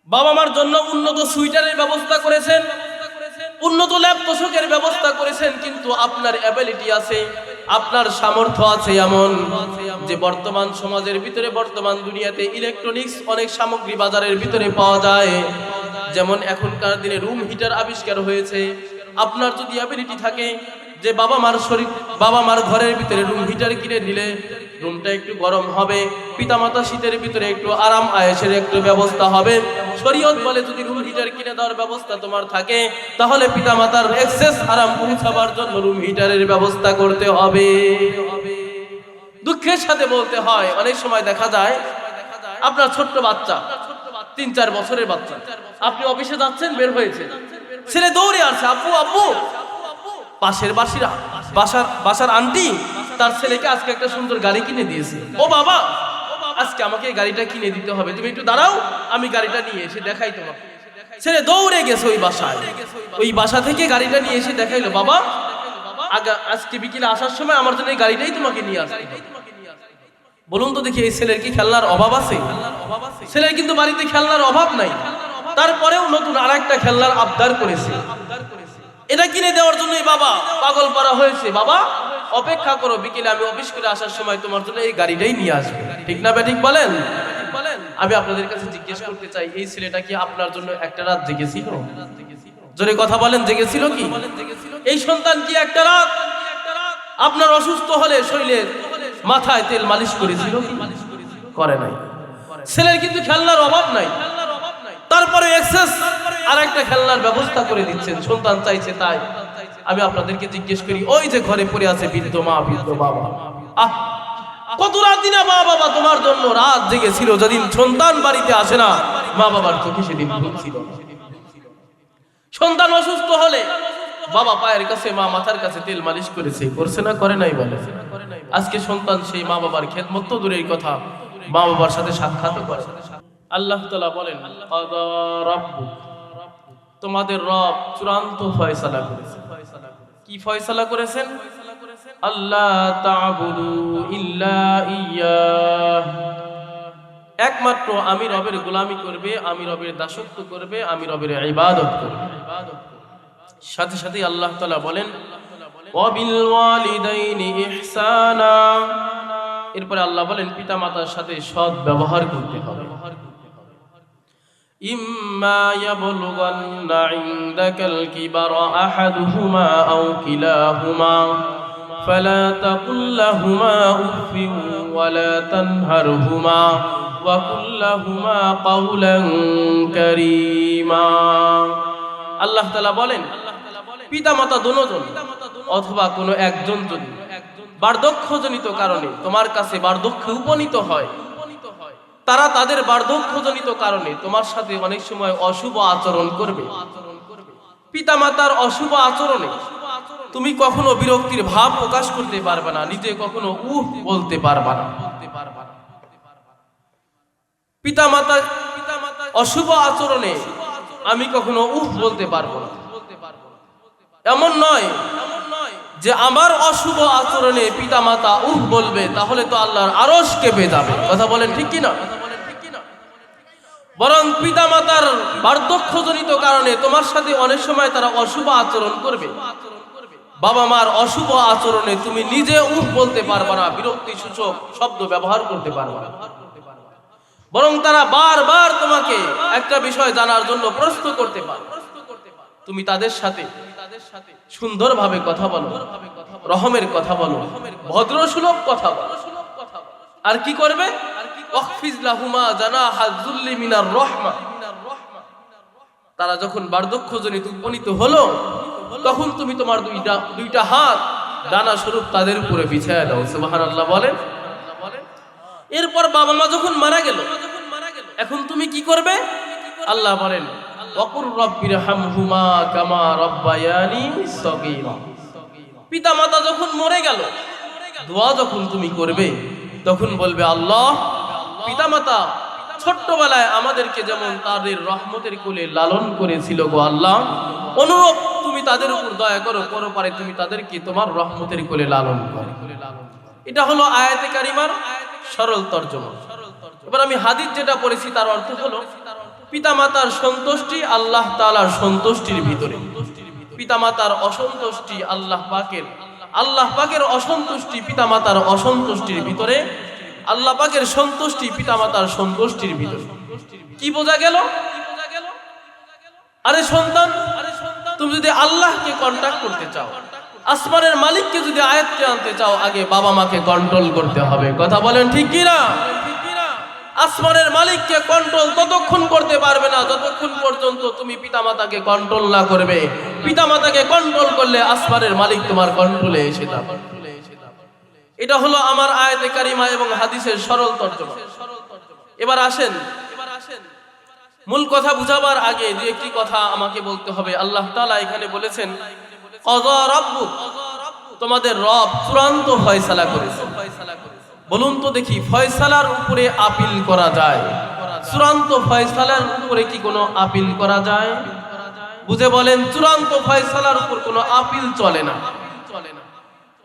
বাবা মার জন্য উন্নত সুইটারের ব্যবস্থা করেছেন, উন্নত ল্যাব তোষকের ব্যবস্থা করেছেন, কিন্তু আপনার অ্যাবিলিটি আছে, আপনার সামর্থ্য আছে এমন যে বর্তমান সমাজের ভিতরে, বর্তমান দুনিয়াতে ইলেকট্রনিক্স অনেক সামগ্রী বাজারের ভিতরে পাওয়া যায়। যেমন এখনকার দিনে রুম হিটার আবিষ্কার হয়েছে। আপনার যদি অ্যাবিলিটি থাকে যে বাবা মার ঘরের ভিতরে রুম হিটার কিনে দিলে রুমটা একটু গরম হবে, পিতামাতা শীতের ভিতরে একটু আরাম আয়েশের একটু ব্যবস্থা হবে, শরীয়ত বলে যদি রুম হিটার কিনে দেওয়ার ব্যবস্থা তোমার থাকে তাহলে পিতামাতার এক্সেস আরাম পৌঁছাবার জন্য রুম হিটারের ব্যবস্থা করতে হবে। দুঃখের সাথে বলতে হয়, অনেক সময় দেখা যায় আপনার ছোট্ট বাচ্চা, 3-4 বছরের বাচ্চা, আপনি অফিসে যাচ্ছেন, বের হয়েছে, ছেলে দৌড়ে আসছে, আব্বু আব্বু। পাশের বাসার আন্টি তার ছেলেকে আজকে একটা সুন্দর গাড়ি কিনে দিয়েছে। ও বাবা, আজকে আমাকে এই গাড়িটা কিনে দিতে হবে, তুমি একটু দাঁড়াও, আমি গাড়িটা নিয়ে এসে দেখাই তোমাকে। ছেলে দৌড়ে গেছে ওই বাসা থেকে গাড়িটা নিয়ে এসে দেখাইলো, বাবা আজকে বিকেলে আসার সময় আমার জন্য এই গাড়িটাই তোমাকে নিয়ে আসতে হবে। বলুন তো দেখি, এই ছেলের কি খেলনার অভাব আছে? ছেলের কিন্তু বাড়িতে খেলনার অভাব নাই, তারপরেও নতুন আরেকটা খেলনার আবদার করেছে। এটা কিনে দেওয়ার জন্যই বাবা পাগল পারা হয়েছে। বাবা অপেক্ষা করো, বিকেলে আমি অফিস করে আসার সময় তোমার জন্য এই গাড়িটাই নিয়ে আসবে। ঠিক না ঠিক বলেন? আমি আপনাদের কাছে জিজ্ঞেস করতে চাই, এই ছেলেটা কি আপনার জন্য একটা রাত জেগেছিল? জোরে কথা বলেন, জেগেছিল কি? এই সন্তান কি একটা রাত আপনার অসুস্থ হলে শরীরের মাথায় তেল মালিশ করেছিল? করে নাই। ছেলের কিন্তু খেলনার অভাব নাই, তারপরে এক্সেস আরেকটা খেলনার ব্যবস্থা করে দিচ্ছেন, সন্তান চাইছে তাই। আমি আপনাদেরকে জিজ্ঞেস করি, ওই যে ঘরে পড়ে আছে বৃদ্ধ মা, বৃদ্ধ বাবা, কত রাত দিনা মা বাবা তোমার জন্য রাত জেগেছিল। যেদিন সন্তান বাড়িতে আসে না, মা বাবার চোখে সেদিন ঘুম ছিল। সন্তান অসুস্থ হলে বাবা পায়ের কাছে, মা মাথার কাছে তেল মালিশ করেছে, করছে না করে নাই? বলে আজকে সন্তান সেই মা বাবার খেদমত তো দূরের কথা, মা বাবার সাথে সাক্ষাৎ করে। আল্লাহ তাআলা বলেন, তোমাদের রব চূড়ান্ত ফয়সালা করেছেন। কি ফয়সালা করেছেন? আল্লাহ তা'বুদু ইল্লা ইয়্যাহ, একমাত্র আমি রবের গোলামি করবে, আমি রবের দাসত্ব করবে, আমি রবের ইবাদত করবে। সাথে সাথে আল্লাহ তাআলা বলেন, ওয়াবিল ওয়ালিদাইনি ইহসানা, এরপরে আল্লাহ বলেন পিতামাতার সাথে সৎ ব্যবহার করতে হবে। ইম্মা ইয়াবলুগান্না ইনদাকাল কিবারা আহাদুহুমা আও কিলাহুমা ফালা তাকুল লাহুমা উফিন ওয়ালা তানহারহুমা ওয়া কুল লাহুমা কাওলান কারীমা। আল্লাহ তাআলা বলেন, পিতামাতা দুজন অথবা কোনো একজন যদি বার্ধক্যজনিত কারণে তোমার কাছে বার্ধক্যে উপনীত হয়, তারা তাদের বার্ধক্যজনিত কারণে তোমার সাথে অনেক সময় অশুভ আচরণ করবে। পিতামাতার অশুভ আচরণে তুমি কখনো বিরক্তির ভাব প্রকাশ করতে পারবে না, নিজে কখনো বলতে পারবে না। পিতামাতার অশুভ আচরণে আমি কখনো বলতে পারবো না। এমন নয় যে আমার অশুভ আচরণে পিতামাতা বলবে, তাহলে তো আল্লাহর আরশ কেঁপে যাবে। কথা বলেন ঠিক কিনা? বরং পিতামাতার বার্ধক্যজনিত কারণে তোমার সাথে অনেক সময় তারা অশুভ আচরণ করবে। বাবা মার অশুভ আচরণে তুমি নিজে বলতে পারবা না, বিরক্তি সূচক শব্দ ব্যবহার করতে পারবা না, বরং তারা বারবার তোমাকে একটা বিষয় জানার জন্য প্রশ্ন করতে পারে। তুমি তাদের সাথে সুন্দরভাবে কথা বলো, রহমের কথা বলো, ভদ্রসুলভ কথা বলো। আর কি করবে? ওয়াখফিজ লাহুমা জানাহাজ যুল্লি মিনার রাহমা, তারা যখন বার্ধক্যজনিত উপনীত হলো তখন তুমি তোমার দুইটা হাত ডানা স্বরূপ তাদের উপরে বিছায়া দাও। সুবহানাল্লাহ বলেন। এরপর বাবা মা যখন মারা গেল, এখন তুমি কি করবে? আল্লাহ বলেন, ওয়াকুর রাব্বিরহামহুমা কামা রাব্বায়ানি সগীরা। পিতা মাতা যখন মরে গেল, দোয়া যখন তুমি করবে তখন বলবে, আল্লাহ পিতামাতা ছোট্টবেলায় আমাদেরকে যেমন তাদের রহমতের কোলে লালন করেছিল গো আল্লাহ, অনুরূপ তুমি তাদের উপর দয়া করো, পরপারে তুমি তাদেরকে তোমার রহমতের কোলে লালন করো। এটা হলো আয়াতে কারিমার সরল তর্জমা। এবার আমি হাদিস যেটা পড়েছি তার অর্থ হলো, পিতামাতার সন্তুষ্টি আল্লাহ তাআলার সন্তুষ্টির ভিতরে, পিতামাতার অসন্তুষ্টি আল্লাহ পাকের অসন্তুষ্টি পিতামাতার অসন্তুষ্টির ভিতরে, আল্লাহ পাকের সন্তুষ্টি পিতামাতার সন্তুষ্টির ভিতরে। কি বোঝা গেল? আরে সন্তান, তুমি যদি আল্লাহকে কন্ট্যাক্ট করতে চাও, আসমানের মালিককে যদি আয়াতে আনতে চাও, আগে বাবা মাকে কন্ট্রোল করতে হবে। কথা বলেন ঠিক কি না? আসমানের মালিককে কন্ট্রোল ততক্ষণ করতে পারবে না যতক্ষণ পর্যন্ত তুমি পিতামাতাকে কন্ট্রোল না করবে। পিতামাতাকে কন্ট্রোল করলে আসমানের মালিক তোমার কন্ট্রোলে এসে যাবে। এটা হলো আমার আয়াতে কারিমা এবং হাদিসের সরল তর্জমা। এবার আসেন, মূল কথা বুঝাবার আগে যে একটি কথা আমাকে বলতে হবে। আল্লাহ তাআলা এখানে বলেছেন ক্বাযা রাব্বুক, তোমাদের রব চূড়ান্ত ফয়সালা করেছে। বলুন তো দেখি, ফয়সালার উপরে আপিল করা যায়? চূড়ান্ত ফয়সালার উপরে কি কোনো আপিল করা যায়? বুঝে বলেন, চূড়ান্ত ফয়সালার উপর কোনো আপিল চলে না।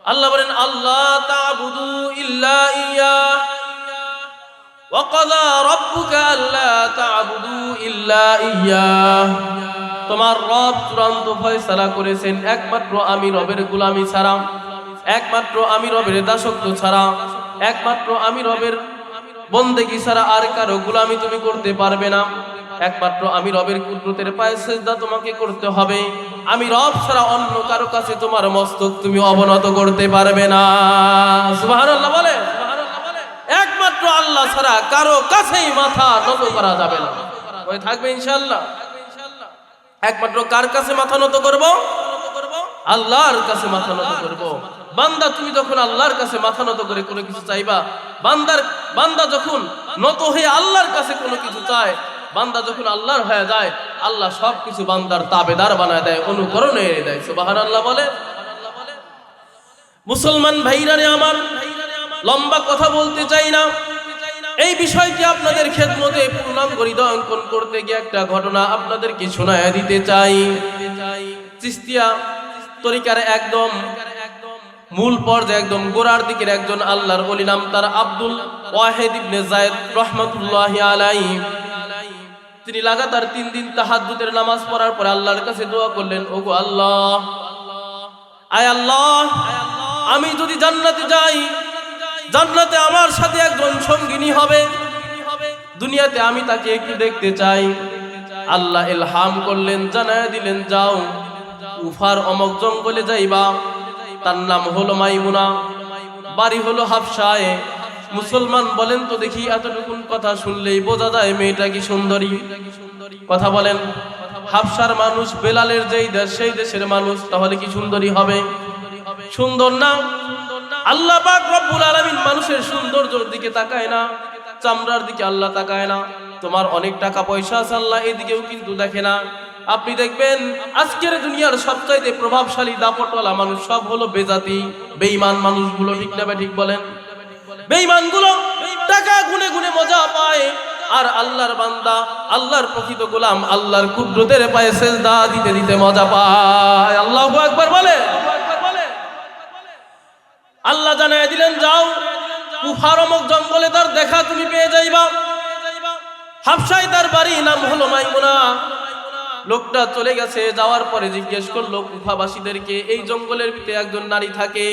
আল্লাহ বলেন আল্লাহ তা'বুদু ইল্লা ইয়্যাহ ওয়া ক্বাযা রাব্বুকা আল্লা তা'বুদু ইল্লা ইয়্যাহ। তোমার রব চূড়ান্ত ফয়সালা করেছেন একমাত্র আমি রবের গোলামি ছাড়া, একমাত্র আমি রবের দাসত্ব ছাড়া, একমাত্র আমি রবের বন্দেগী ছাড়া আর কারো গোলামি তুমি করতে পারবে না। একমাত্র আমি রবের কুদরতের পায়ে সিজদা তোমাকে করতে হবে। আমি রব ছাড়া অন্য কারো কাছে তোমার মস্তক তুমি অবনত করতে পারবে না। সুবহানাল্লাহ বলে, একমাত্র আল্লাহ ছাড়া কারো কাছেই মাথা নত করা যাবে না। হয়ে থাকবে ইনশাআল্লাহ। একমাত্র কার কাছে মাথা নত করব? আল্লাহর কাছে মাথা নত করব। বান্দা তুমি যখন আল্লাহর কাছে মাথা নত করে কোনো কিছু চাইবা, বান্দা যখন নত হয়ে আল্লাহর কাছে কোনো কিছু চায়, বান্দা যখন আল্লাহর হয়ে যায়, আল্লাহ সবকিছু বান্দার তাবেদার বানায় দেয়, অনুকরণে এনে দেয়। সুবহানাল্লাহ বলে। মুসলমান ভাইরা রে আমার, লম্বা কথা বলতে চাই না। এই বিষয়টি আপনাদের খেদমতে পূর্ণাঙ্গ হৃদয় অঙ্কন করতে গিয়ে একটা ঘটনা আপনাদেরকে শোনায় দিতে চাই। চিশতিয়া তরিকার একদম মূল পর্যায়ে একদম গোড়ার দিকের একজন আল্লাহর ওলি, নাম তার আব্দুল ওয়াহিদ ইবনে যায়েদ রাহমাতুল্লাহি আলাইহি। তিনি লাগাতার 3 দিন তাহাজ্জুদের নামাজ পড়ার পর আল্লাহর কাছে দোয়া করলেন, ওগো আল্লাহ, আয় আল্লাহ, আমি যদি জান্নাতে যাই, জান্নাতে আমার সাথে একজন সঙ্গিনী হবে, দুনিয়াতে আমি তাকে একটু দেখতে চাই। আল্লাহ ইলহাম করলেন, জানায়া দিলেন, যাও উফার অমক জঙ্গলে যাইবা, তার নাম হলো মাইমুনা, বাড়ি হলো হাফসায়। মুসলমান বলেন তো দেখি, এতটুকুন কথা শুনলেই বোঝা যায় মেয়েটা কি সুন্দরী? কথা বলেন, হাফসার মানুষ বেলালের যেই দেশ সেই দেশের মানুষ, তাহলে কি সুন্দরী হবে? সুন্দর না? আল্লাহ পাক রব্বুল আলামিন মানুষের সৌন্দর্যের দিকে তাকায় না, চামড়ার দিকে আল্লাহ তাকায় না। তোমার অনেক টাকা পয়সা আছে, আল্লাহ এদিকেও কিন্তু দেখে না। আপনি দেখবেন আজকের দুনিয়ার সবচাইতে প্রভাবশালী দাপটওয়ালা মানুষ সব হলো বেজাতি, বেঈমান মানুষগুলো। ঠিক না ঠিক বলেন? বেঈমানগুলো টাকা গুনে গুনে মজা পায়, আর আল্লাহর বান্দা, আল্লাহর প্রকৃত গোলাম, আল্লাহর কুদরতের পায়ে সিজদা দিতে দিতে মজা পায়। আল্লাহু আকবার বলে। আল্লাহ জানায় দিলেন, যাও কুফার অমক জঙ্গলে তার দেখা তুমি পেয়ে যাইবা। হাফসায় তার বাড়ি, নাম হলো মাইমুনা। লোকটা চলে গেছে, যাওয়ার পরে জিজ্ঞেস করলো কুফাবাসীদেরকে, এই জঙ্গলের ভিতরে একজন নারী থাকে,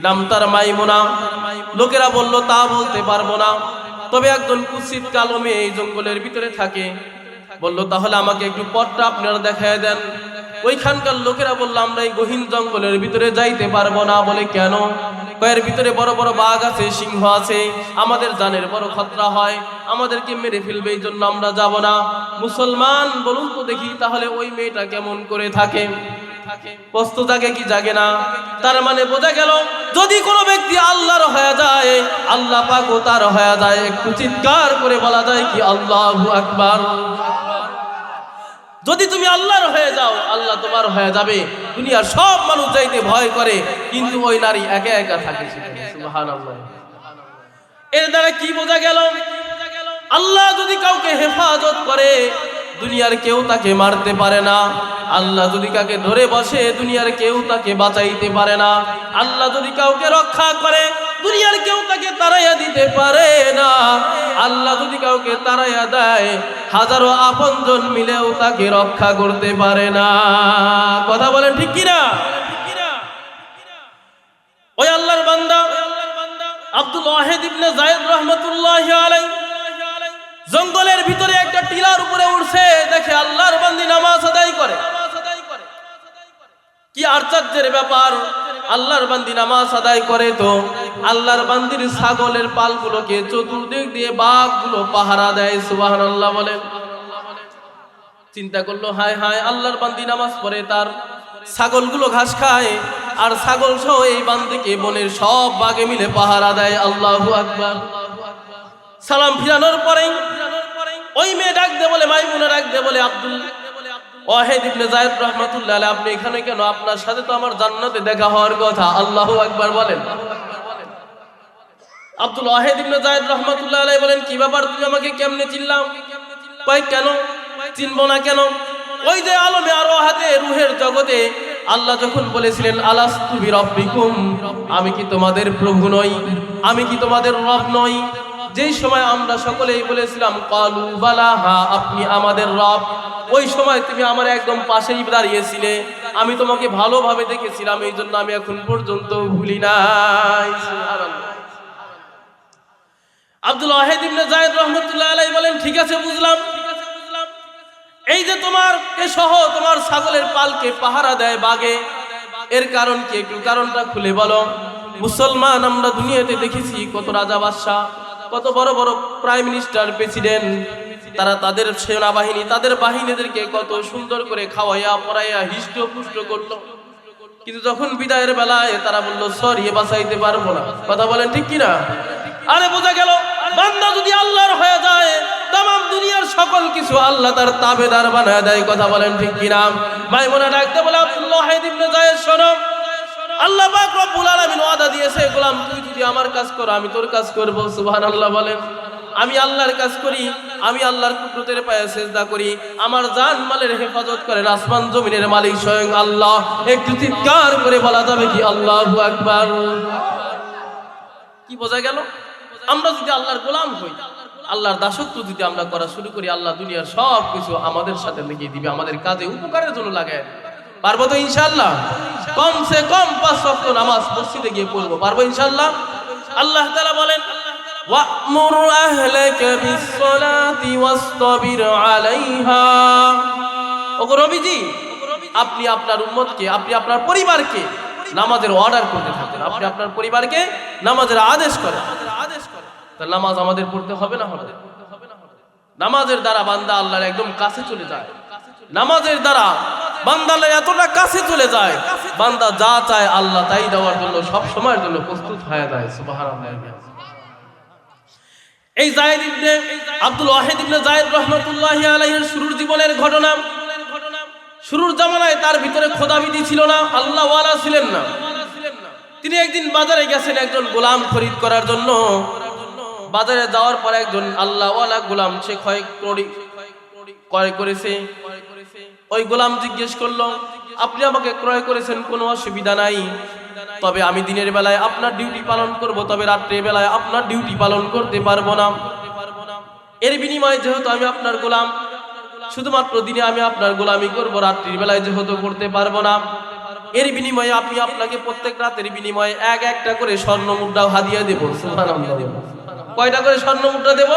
নাম তার মাইমুনা। লোকেরা বলল, তা বলতে পারবো না, তবে একজন কুৎসিত কালো মেয়ে এই জঙ্গলের ভিতরে থাকে। বলল, তাহলে আমাকে একটু পথটা আপনারা দেখায় দেন। ওইখানকার লোকেরা বলল, আমরা এই গহীন জঙ্গলের ভিতরে যাইতে পারবো না। বলে, কেন? কয়ের ভিতরে বড় বড় বাঘ আছে, সিংহ আছে, আমাদের জানের বড় খতরা হয়, আমাদেরকে মেরে ফেলবে, এই জন্য আমরা যাব না। মুসলমান বলুন তো দেখি, তাহলে ওই মেয়েটা কেমন করে থাকে? কষ্ট জাগে কি জাগে না? তার মানে বোঝা গেল, যদি কোনো ব্যক্তি আল্লাহর হয়ে যায়, আল্লাহ পাকও তার হয়ে যায়। একটু চিৎকার করে বলা যায় কি আল্লাহু আকবার? যদি তুমি আল্লাহর হয়ে যাও, আল্লাহ তোমার হয়ে যাবে। দুনিয়ার সব মানুষ যাইতে ভয় করে, কিন্তু ওই নারী একা একা থাকে। সুবহানাল্লাহ। এর দ্বারা কি বোঝা গেল? আল্লাহ যদি কাউকে হেফাজত করে, দুনিয়ার কেউ তাকে মারতে পারে না। আল্লাহ যদি কাকে ধরে বসে, দুনিয়ার কেউ তাকে বাঁচাইতে পারে না। আল্লাহ যদি কাউকে রক্ষা করে, দুনিয়ার কেউ তাকে তাড়াইয়া দিতে পারে না। আল্লাহ যদি কাউকে তাড়াইয়া দেয়, হাজারো আপনজন মিলেও তাকে রক্ষা করতে পারে না। কথা বলেন ঠিক কিনা? ওই আল্লাহর বান্দা আব্দুল ওয়াহিদ ইবনে যায়েদ রাহমাতুল্লাহি আলাইহি জঙ্গলের ভিতরে একটা টিলার উপরে উঠছে, দেখে আল্লাহর বান্দী নামাজ আদায় করে। কি আশ্চর্যের ব্যাপার! আল্লাহর বান্দী নামাজ আদায় করে তো আল্লাহর বান্দির ছাগলের পালগুলোকে চতুর্দিক দিয়ে বাঘগুলো পাহারা দেয়। সুবহানাল্লাহ বলেন। চিন্তা করলো, হায় হায়, আল্লাহর বান্দি নামাজ পড়ে, তার ছাগলগুলো ঘাস খায়, আর ছাগল সহ এই বান্দিকে বনের সব বাঘে মিলে পাহারা দেয়। আল্লাহু আকবার। সালাম ফিরানোর পরে ওই মেয়ে ডাক দে বলে, মাইমুনা ডাক দে বলে, আব্দুল ওয়াহিদ ইবনে যায়েদ রাহমাতুল্লাহ আলাইহি, আপনি এখানে কেন? আপনার সাথে তো আমার জান্নাতে দেখা হওয়ার কথা। আল্লাহু আকবার বলেন। আব্দুল ওয়াহিদ ইবনে যায়েদ রাহমাতুল্লাহ আলাইহি বলেন, কি ব্যাপার, তুমি আমাকে কেমনে চিনলাম? কই কেন চিনবো না কেন? ওই যে আলমে আরওয়াহাতে রূহের জগতে আল্লাহ যখন বলেছিলেন, আলাস্তু বিরাব্বিকুম, আমি কি তোমাদের প্রভু নই? আমি কি তোমাদের রব নই? যেই সময় আমরা সকলেই বলেছিলাম ক্বালু বালা, হ্যাঁ আপনি আমাদের রব, ওই সময় তুমি আমার একদম পাশেই দাঁড়িয়েছিলে, আমি তোমাকে ভালোভাবে দেখেছিলাম, এই জন্য আমি এখন পর্যন্ত ভুলি নাই। সুবহানাল্লাহ। আব্দুল ওয়াহিদ ইবনে যায়েদ রাহমাতুল্লাহ আলাইহি বলেন, ঠিক আছে বুঝলাম, এই যে তোমার কে সহ তোমার ছাগলের পালকে পাহারা দেয় বাগে, এর কারণ কি? একটু কারণটা খুলে বলো। মুসলমান আমরা দুনিয়াতে দেখেছি কত রাজা বাদশাহ, কত বড় বড় প্রাইম মিনিস্টার, প্রেসিডেন্ট, তারা তাদের সেনাবাহিনী, তাদের বাহিনীদেরকে কত সুন্দর করে খাওয়াইয়া পড়াইয়া হিষ্টপুষ্ট করলো, কিন্তু যখন বিদায়ের বেলায় তারা বললো সরি, বাঁচাইতে পারবো না। কথা বলেন ঠিক কিনা? আরে বোঝা গেল, বান্দা যদি আল্লাহর হয়ে যায়, তামাম দুনিয়ার সকল কিছু আল্লাহ তার তাবেদার বানায় দেয়। কথা বলেন ঠিক কিনা? মাইমুনা ডাকতে বলে, আব্দুল ওয়াহিদ ইবনে যায়েদ শোনো, আল্লাহ পাক রব্বুল আলামিন ওয়াদা দিয়েছে, গোলাম তুই যদি আমার কাজ করো আমি তোর কাজ করব। সুবহানাল্লাহ বলেন। আমি আল্লাহর কাজ করি, আমি আল্লাহর কুদরতের পায়ে সিজদা করি, আমার জান মালের হেফাজত করেন আসমান জমিনের মালিক স্বয়ং আল্লাহ। একটু চিৎকার করে বলা যাবে কি আল্লাহু আকবার? কি বোঝা গেল? আমরা যদি আল্লাহর গোলাম হই, আল্লাহর দাসত্ব যদি আমরা করা শুরু করি, আল্লাহ দুনিয়ার সব কিছু আমাদের সাথে লাগিয়ে দিবে, আমাদের কাজে উপকারের জন্য লাগায়। পারবো তো ইনশাআল্লাহ? কমসে কম 5 ওয়াক্ত নামাজ মসজিদে গিয়ে পড়বো, পারবো ইনশাআল্লাহ? আল্লাহ তাআলা বলেন, ওয়া'মুর আহলাকা বিস-সালাতি ওয়াসতাবির আলাইহা। ওগো নবীজি, আপনি আপনার উম্মতকে, আপনি আপনার পরিবারকে নামাজের অর্ডার করতে থাকেন, আপনি আপনার পরিবারকে নামাজের আদেশ করেন। তাহলে নামাজ আমাদের পড়তে হবে না? হবে। নামাজের দ্বারা বান্দা আল্লাহর একদম কাছে চলে যায়। নামাজের দ্বারা বান্দা আল্লাহর এতটা কাছে চলে যায়, বান্দা যা চায় আল্লাহ তাই দেওয়ার জন্য সব সময়ের জন্য প্রস্তুত হয়ে যায়। সুবহানাল্লাহ। এই যায়েদ ইবনে আব্দুল ওয়াহিদ ইবনে যায়েদ রাহমাতুল্লাহি আলাইহির শুরুর জীবনের ঘটনা। শুরুর জামানায় তার ভিতরে খোদাবিদি ছিল না, আল্লাহ ওয়ালা ছিলেন না। তিনি একদিন বাজারে গেছেন একজন গোলাম খরিদ করার জন্য। বাজারে যাওয়ার পর একজন আল্লাহ ওয়ালা গোলাম সে ক্রয় করেছে। ওই গোলাম জিজ্ঞেস করলো, আপনি আমাকে ক্রয় করেছেন, কোনো অসুবিধা নাই, তবে আমি দিনের বেলায় আপনার ডিউটি পালন করব, তবে রাত্রের বেলায় আপনার ডিউটি পালন করতে পারবো না। এর বিনিময়ে যেহেতু আমি আপনার গোলাম, শুধুমাত্র দিনে আমি আপনার গোলামি করব, রাত্রির বেলায় যেহেতু করতে পারবো না, এর বিনিময়ে আমি আপনাকে প্রত্যেক রাতের বিনিময়ে একটা করে স্বর্ণ মুদ্রা হাদিয়া দেব। সুবহানাল্লাহ। কয়টা করে স্বর্ণ মুদ্রা দেব?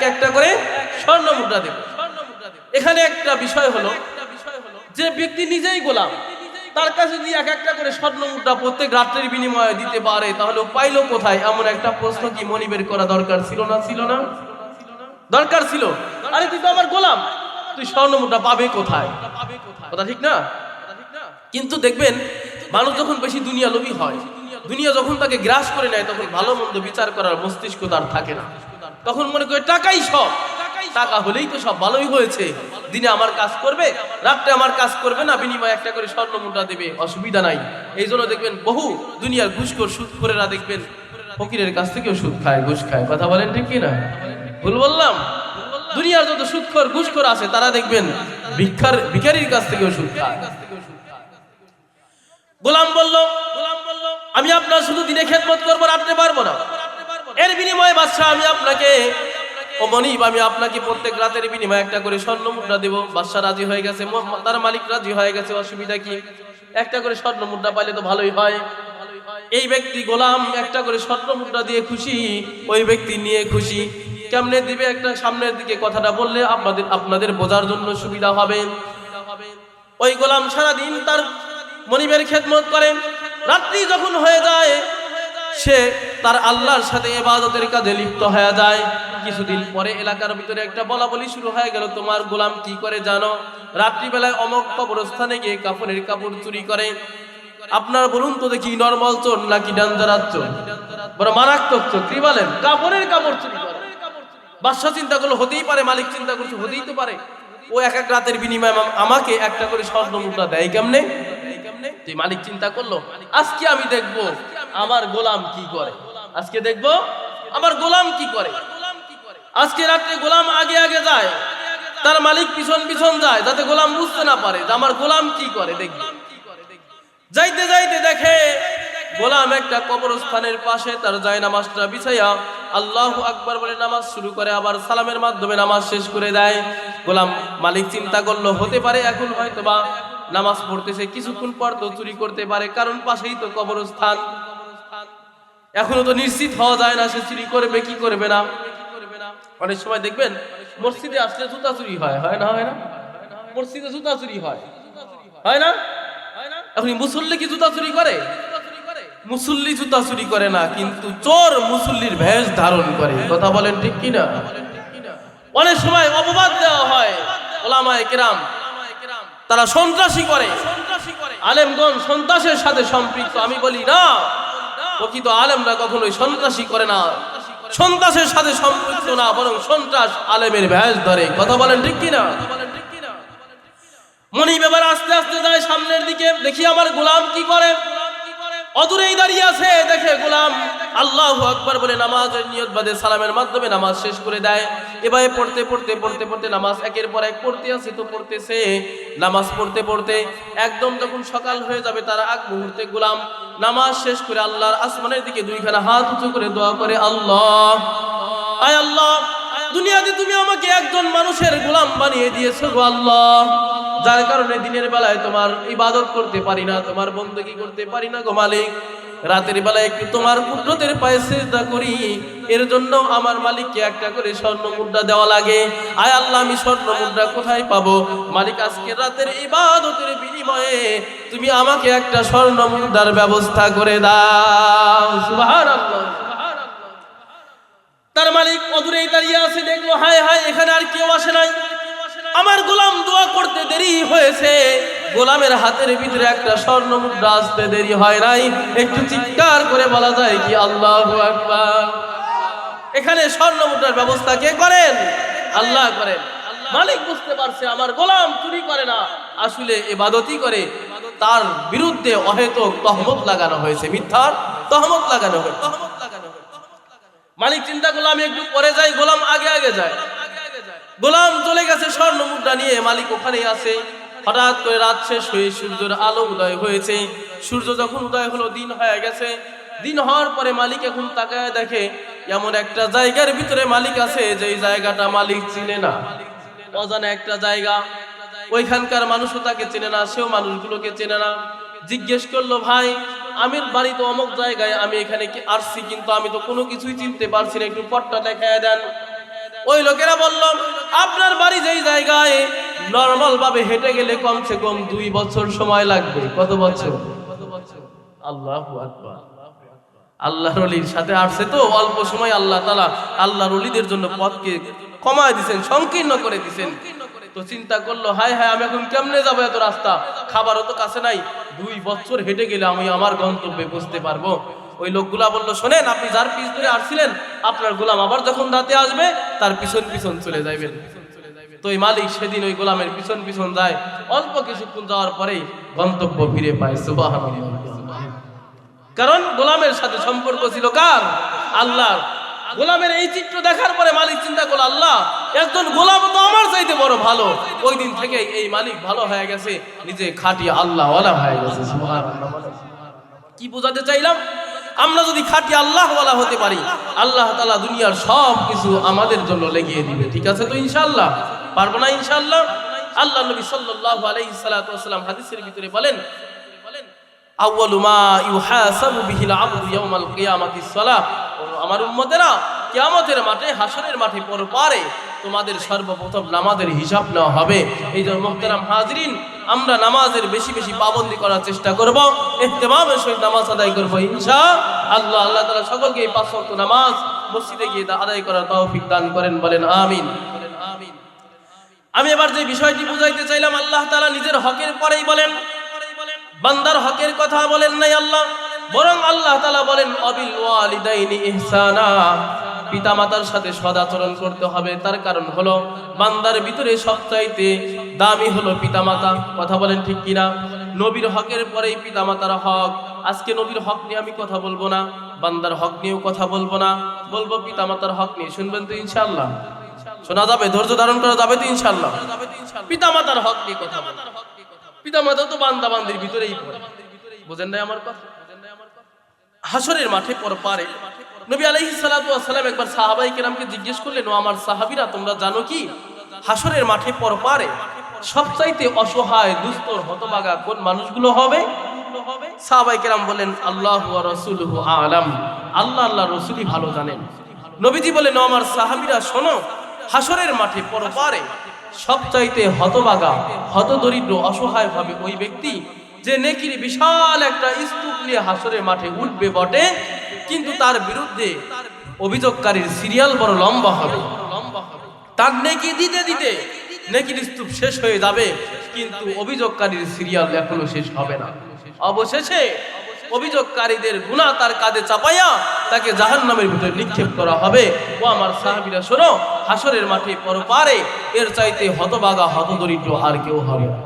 একটা করে স্বর্ণ মুদ্রা দেব। এখানে একটা বিষয় হলো, যে ব্যক্তি নিজেই গোলাম, তার কাছে যদি একটা করে স্বর্ণ মুদ্রা প্রত্যেক রাত্রির বিনিময়ে দিতে পারে, তাহলে পাইলো কোথায়? এমন একটা প্রশ্ন কি মনিবের করা দরকার ছিল না? ছিল না? দরকার ছিল। আরে তুই তো আমার গোলাম, তুই স্বর্ণ মুদ্রা পাবে কোথায়? কথা ঠিক না? কিন্তু দেখবেন, মানুষ যখন বেশি দুনিয়া লোভী হয়, দুনিয়া যখন তাকে গ্রাস করে নেয়, তখন ভালো মন্দ বিচার করার মস্তিষ্ক তার থাকে না। তখন মনে করে টাকাই সব, টাকা হলেই তো সব, ভালোই হয়েছে, দিনে আমার কাজ করবে, রাত্রে আমার কাজ করবে না, বিনিময়ে একটা করে স্বর্ণ মুদ্রা দেবে, অসুবিধা নাই। এই জন্য দেখবেন বহু দুনিয়ার ঘুষখোর সুদখোরেরা দেখবেন ফকিরের কাছ থেকেও সুদ খায়, ঘুষ খায়। কথা বলেন ঠিক কি না? ভুল বললাম? দুনিয়ার যত সুদখোর ঘুষখোর আছে তারা দেখবেন ভিখারির কাছ থেকেও সুদ খায়। গোলাম বলল, আমি আপনার শুধু দিনে খেদমত করবো, রাত্রে পারবো না। এর বিনিময়ে বাদশাহ আমি আপনাকে, ও মনিব, আমি আপনাকে প্রত্যেক রাতের বিনিময়ে একটা করে স্বর্ণ মুদ্রা দেবো। বাদশাহ রাজি হয়ে গেছে, তার মালিক রাজি হয়ে গেছে। অসুবিধা কি? একটা করে স্বর্ণ মুদ্রা পাইলে তো ভালোই হয়। এই ব্যক্তি গোলাম একটা করে স্বর্ণ মুদ্রা দিয়ে খুশি, ওই ব্যক্তি নিয়ে খুশি। কেমনে দিবে? একটা সামনের দিকে কথাটা বললে আপনাদের বোঝার জন্য সুবিধা হবে। ওই গোলাম সারাদিন তার মনিবের খেদমত করে, রাত্রি যখন হয়ে যায় সে তার আল্লাহর সাথে ইবাদতের কাজে লিপ্ত হয়ে যায়। কিছুদিন পরে এলাকার ভিতরে একটা বলাবলি শুরু হয়ে গেল, তোমার গোলাম কি করে জানো? রাত্রিবেলায় অমক কবরস্থানে গিয়ে কাফনের কাপড় চুরি করে। আপনার বলুন তো দেখি, নরমাল চোর নাকি ডেঞ্জারাস চোর? বড় মারাত্মক চোর। কি বলেন? কাপড়ের কাপড় চুরি করে। বাদশা চিন্তা করলো হতেই পারে, মালিক চিন্তা করছে হতেই তো পারে, ও এক এক রাতের বিনিময়ে আমাকে একটা করে স্বর্ণ মুদ্রা দেয় কেমনে? যে মালিক চিন্তা করলো, আজকে আমি দেখবো আমার গোলাম কি করে। আজকে দেখবো আমার গোলাম কি করে। আজকে রাত্রে গোলাম আগে আগে যায়, তার মালিক পিছন পিছন যায়, যাতে গোলাম বুঝতে না পারে যে আমার গোলাম কি করে। দেখবে যাইতে যাইতে দেখে গোলাম একটা কবরস্থানের পাশে তার জায়নামাজটা বিছাইয়া আল্লাহু আকবার বলে নামাজ শুরু করে, আবার সালামের মাধ্যমে নামাজ শেষ করে দেয়। গোলাম মালিক চিন্তা করলো হতে পারে এখন হয়তোবা নামাজ পড়তেছে, কিছুক্ষণ পর তো চুরি করতে পারে, কারণ পাশেই তো কবরস্থান। এখনো তো নিশ্চিত হওয়া যায় না সে চুরি করবে কি করবে না। অনেক সময় দেখবেন মসজিদে আসলে জুতা চুরি হয়, হয় না? হয় না? মসজিদে জুতা চুরি হয়, হয় না? এখন মুসল্লি কি জুতা চুরি করে? মুসল্লি জুতা চুরি করে না, কিন্তু চোর মুসল্লির ভেষ ধারণ করে। কথা বলেন ঠিক কিনা? অনেক সময় অপবাদ দেওয়া হয় ওলামায়ে কেরাম তারা সন্ত্রাসী করে, আলেমগণ সন্ত্রাসের সাথে সম্পৃক্ত। আমি বলি না, প্রকৃত আলেমরা কখনোই সন্ত্রাসী করে না, সন্ত্রাসের সাথে সম্পৃক্ত না, বরং সন্ত্রাস আলেমের ভেষ ধরে। কথা বলেন ঠিক কিনা? মনিব এবার আস্তে আস্তে যায় সামনের দিকে, দেখি আমার গোলাম কি করে। অদূরেই দাঁড়িয়ে আছে, দেখে গোলাম আল্লাহু আকবার বলে নামাজের নিয়ত বাঁধে, সালামের মাধ্যমে নামাজ শেষ করে দেয়। এভাবে পড়তে পড়তে পড়তে পড়তে নামাজ একের পর এক পড়তে আছে তো পড়তেছে। নামাজ পড়তে পড়তে একদম যখন সকাল হয়ে যাবে তার আগ মুহূর্তে গোলাম নামাজ শেষ করে আল্লাহর আসমানের দিকে দুইখানা হাত উঁচু করে দোয়া করে, আল্লাহ, আয় আল্লাহ, দুনিয়াতে তুমি আমাকে একজন মানুষের গোলাম বানিয়ে দিয়েছো গো আল্লাহ, যার কারণে দিনের বেলায় তোমার ইবাদত করতে পারি না, তোমার বন্দেগী করতে পারি না গো মালিক। রাতের বেলায় একটু তোমার কুদরতের পায়ে সিজদা করি, এর জন্য আমার মালিককে একটা করে স্বর্ণ মুদ্রা দেওয়া লাগে। আয় আল্লাহ, আমি স্বর্ণ মুদ্রা কোথায় পাবো? মালিক, আজকে রাতের ইবাদতের বিনিময়ে তুমি আমাকে একটা স্বর্ণ মুদ্রার ব্যবস্থা করে দাও। সুবহানাল্লাহ। তার মালিক অদূরেই দাঁড়িয়ে আছে, দেখলো হায় হায় এখানে আর কেউ আসে নাই, আমার গোলাম দোয়া করতে দেরি হয়েছে, গোলামের হাতের ভিতরে একটা স্বর্ণ মুদ্রা আসতে দেরি হয় নাই। একটু চিৎকার করে বলা যায় কি আল্লাহু আকবার। এখানে স্বর্ণ মুদ্রার ব্যবস্থা কে করেন? আল্লাহ করেন। মালিক বুঝতে পারছে আমার গোলাম চুরি করে না, আসলে ইবাদতই করে। তার বিরুদ্ধে অহেতুক তহমত লাগানো হয়েছে, মিথ্যার তহমত লাগানো হয়েছে। মালিক চিন্তা করলো আমি একটু পরে যাই, গোলাম আগে আগে যায়। গোলাম চলে গেছে স্বর্ণ মুদ্রা নিয়ে, মালিক ওখানেই আছে। হঠাৎ করে রাত শেষ হয়ে সূর্যের আলো উদয় হয়েছে। সূর্য যখন উদয় হলো দিন হয়ে গেছে। দিন হওয়ার পরে মালিক এখন তাকায় দেখে এমন একটা জায়গার ভিতরে মালিক আছে যেই জায়গাটা মালিক চিনে না, অজানা একটা জায়গা। ওইখানকার মানুষও তাকে চেনে না, সেও মানুষগুলোকে চেনে না। জিজ্ঞেস করলো, ভাই আমির বাড়ি তো অমুক জায়গায়, আমি এখানে কি আসছি, কিন্তু আমি তো কোনো কিছুই চিনতে পারছি না, একটু পথটা দেখায় দেন। ওই লোকেরা বলল, আপনার বাড়ি যেই জায়গায় নরমাল ভাবে হেঁটে গেলে কমসে কম 2 বছর সময় লাগবে। কত বছর? আল্লাহু আকবার। আল্লাহর ওলির সাথে আসছে তো অল্প সময় আল্লাহ তাআলা আল্লাহর ওলিদের জন্য পথকে কমায় দিবেন, সংকীর্ণ করে দিবেন। তো চিন্তা করলো, হায় হায় আমি এখন কেমনে যাবো এত রাস্তা, খাবারও তো কাছে নাই, 2 বছর হেঁটে গেলে আমি আমার গন্তব্যে পৌঁছতে পারবো। ওই লোকগুলা বললো, শোনেন, আপনি যার পিছ ধরে আসছিলেন আপনার গোলাম আবার যখন রাতে আসবে তার পিছন পিছন চলে যাবেন। তো এই মালিক সেদিন ওই গোলামের পিছন পিছন যায়, অল্প কিছুক্ষণ যাওয়ার পরেই গন্তব্য ফিরে পায়। সুবহানাল্লাহ। কারণ গোলামের সাথে সম্পর্ক ছিল কার? আল্লাহর। গোলামের এই চিত্র দেখার পরে মালিক চিন্তা করলো, আল্লাহ, একজন গোলাম তো আমার চাইতে বড় ভালো। ওই দিন থেকে এই মালিক ভালো হয়ে গেছে, নিজে খাঁটি আল্লাহ ওয়ালা হয়ে গেছে। সুবহানাল্লাহ। কি বোঝাতে চাইলাম, আমরা যদি খাঁটি আল্লাহওয়ালা হতে পারি, আল্লাহ তাআলা দুনিয়ার সব কিছু আমাদের জন্য লেগিয়ে দিবে। ঠিক আছে তো ইনশাআল্লাহ? পারবো না ইনশাআল্লাহ? আল্লাহ নবী সাল্লাল্লাহু আলাইহি সাল্লাতু ওয়াসাল্লাম হাদিসের ভিতরে বলেন, আউয়ালু মা ইউহাসাবু বিহিল আবদু ইয়াউমাল কিয়ামাতিস সালাহ। আমার উম্মতেরা, কিয়ামতের মাঠে, হাসরের মাঠে পরপারে তোমাদের সর্বপ্রথম নামাজের হিসাব নেওয়া হবে। এই জন্য মুহতারাম হাজিরিন, আমরা নামাজের বেশি বেশি পাবন্দি করার চেষ্টা করব, ইহতিমামের সহিত নামাজ আদায় করব ইনশাআল্লাহ। আল্লাহ তাআলা সকলকে এই 5 ওয়াক্ত নামাজ মসজিদে গিয়ে আদায় করার তৌফিক দান করেন, বলেন আমিন। আমি এবার যে বিষয়টি বুঝাইতে চাইলাম, আল্লাহ তাআলা নিজের হকের পরেই বলেন, বান্দার হকের কথা বলেন নাই আল্লাহ, বরং আল্লাহ তাআলা বলেন অবিল ওয়ালিদাইনি ইহসানা, পিতামাতার সাথে সদাচরণ করতে হবে। তার কারণ হলো বান্দার ভিতরে সবচাইতে দামি হলো পিতামাতা। কথা বলেন ঠিক কিনা? নবীর হকের পরেই পিতামাতার হক। আজকে নবীর হক নিয়ে আমি কথা বলবো না, বান্দার হক নিয়েও কথা বলবো না, বলবো পিতামাতার হক নিয়ে। শুনবেন তো ইনশাআল্লাহ? শোনা যাবে? ধৈর্য ধারণ করা যাবে তো ইনশাআল্লাহ? পিতামাতার হক নিয়ে কথা বলবো। পিতামাতা তো বান্দা বান্দির ভিতরেই পড়ে। বুঝেন নাই আমার কথা? হাসরের মাঠে পরপারে নবী আলাইহিস সালাতু ওয়াস সালাম একবার সাহাবায়ে কেরামকে জিজ্ঞেস করলেন, ও আমার সাহাবীরা, তোমরা জানো কি হাসরের মাঠে পরপারে সবচাইতে অসহায়, দুস্তর, হতভাগা কোন মানুষগুলো হবে? সাহাবায়ে কেরাম বলেন, আল্লাহু ওয়া রাসূলুহু আ'লাম, আল্লাহ আল্লাহ রাসূলই ভালো জানেন। নবীজি বলেন, ও আমার সাহাবীরা শোনো, হাসরের মাঠে পরপারে সবচাইতে হতভাগা, হতদরিদ্র, অসহায় ভাবে ওই ব্যক্তি যে নেকির বিশাল একটা স্তূপ নিয়ে হাসরের মাঠে উঠবে বটে, কিন্তু তার বিরুদ্ধে অভিযোগকারীর সিরিয়াল বড় লম্বা হবে। তার নেকি দিতে দিতে নেকির স্তূপ শেষ হয়ে যাবে, কিন্তু অভিযোগকারীর সিরিয়াল এখনো শেষ হবে না। অবশেষে অভিযোগকারীদের গুনাহ তার কাঁধে চাপাইয়া তাকে জাহান্নামের ভিতরে নিক্ষেপ করা হবে। ও আমার সাহাবীরা শোনো, হাসরের মাঠে পরপারে এর চাইতে হতভাগা, হতদরিদ্র আর কেউ হবে না।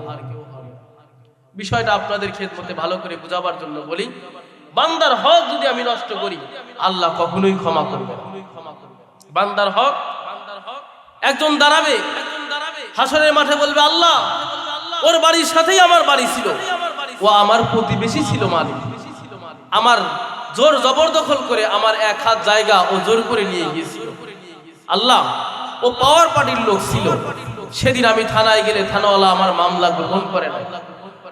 বিষয়টা আপনাদের খেদমতে ভালো করে বোঝাবার জন্য বলি, বান্দার হক যদি আমি নষ্ট করি, আল্লাহ কখনোই ক্ষমা করবে না। বান্দার হক, একজন দাঁড়াবে হাসরের মাঠে, বলবে আল্লাহ, ওর বাড়ির সাথেই আমার বাড়ি ছিল, ও আমার প্রতিবেশী ছিল, মালিক আমার জোর জবরদখল করে আমার 1 হাত জায়গা ও জোর করে নিয়ে গিয়েছিল। আল্লাহ, ও পাওয়ার পার্টির লোক ছিল, সেদিন আমি থানায় গেলে থানাওয়ালা আমার মামলা গ্রহণ করে না।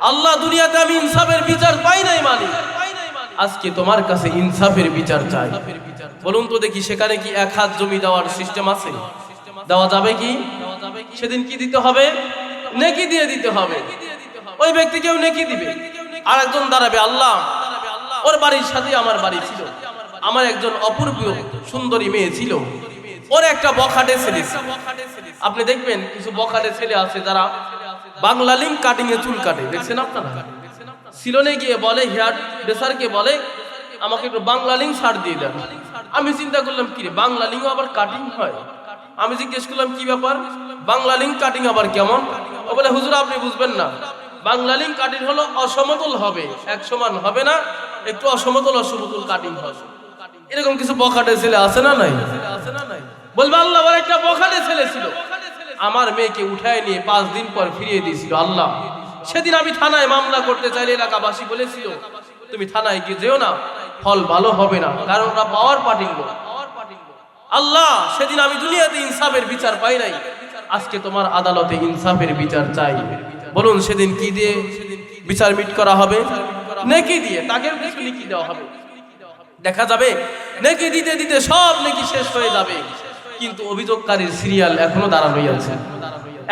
আল্লাহ, দুনিয়াতে আমি ইনসাফের বিচার পাই নাই, মালিক আজকে তোমার কাছে ইনসাফের বিচার চাই। বলুন তো দেখি, সেখানে কি 1 হাত জমি দেওয়ার সিস্টেম আছে? দেওয়া যাবে কি? সেদিন কি দিতে হবে? নেকি দিয়ে দিতে হবে। ওই ব্যক্তিকেও নেকি দিবে। আর একজন দাঁড়াবে, আল্লাহ, ওর বাড়ির সাথে আমার বাড়ি ছিল, আমার একজন অপূর্ব সুন্দরী মেয়ে ছিল, ওর একটা বখাটে ছেলে ছিল। আপনি দেখবেন কিছু বখাটে ছেলে আছে যারা বাংলা লিঙ্ক কাটিং এ চুল কাটে, দেখছেন আপনারা? সিলনে গিয়ে বলে, হেয়ার ড্রেসারকে বলে, আমাকে একটু বাংলা লিঙ্ক ছাড় দিয়ে দেন। আমি চিন্তা করলাম, কি রে, বাংলা লিঙ্ক আবার কাটিং হয়? আমি জিজ্ঞেস করলাম, কি ব্যাপার, বাংলা লিঙ্ক কাটিং আবার কেমন? ও বলে, হুজুর আপনি বুঝবেন না, বাংলা লিঙ্ক কাটিং হলো অসমতল হবে, এক সমান হবে না, একটু অসমতল অসমতল কাটিং হবে। এরকম কিছু বখাটে ছেলে আছে না নাই? বলবে, আল্লাহ, আমার একটা বখাটে ছেলে ছিল, আমার মেয়েকে উঠায় নিয়ে 5 দিন পর ফিরিয়ে দিয়েছিল। আল্লাহ, সেদিন আমি থানায় মামলা করতে চাইলে এলাকাবাসী বলেছিল, তুমি থানায় গিয়ে যেও না, ফল ভালো হবে না, কারণ ওরা পাওয়ার পার্টির লোক। আল্লাহ, সেদিন আমি দুনিয়াতে ইনসাফের বিচার পাই নাই, আজকে তোমার আদালতে ইনসাফের বিচার চাই। বলুন, সেদিন কি দিয়ে বিচার মিট করা হবে? নেকি দিয়ে। তাকে কিছু নেকি দেওয়া হবে। দেখা যাবে নেকি দিতে দিতে সব নেকি শেষ হয়ে যাবে, কিন্তু অভিযোগকারীর সিরিয়াল এখনো দাঁড়ানোই আছে।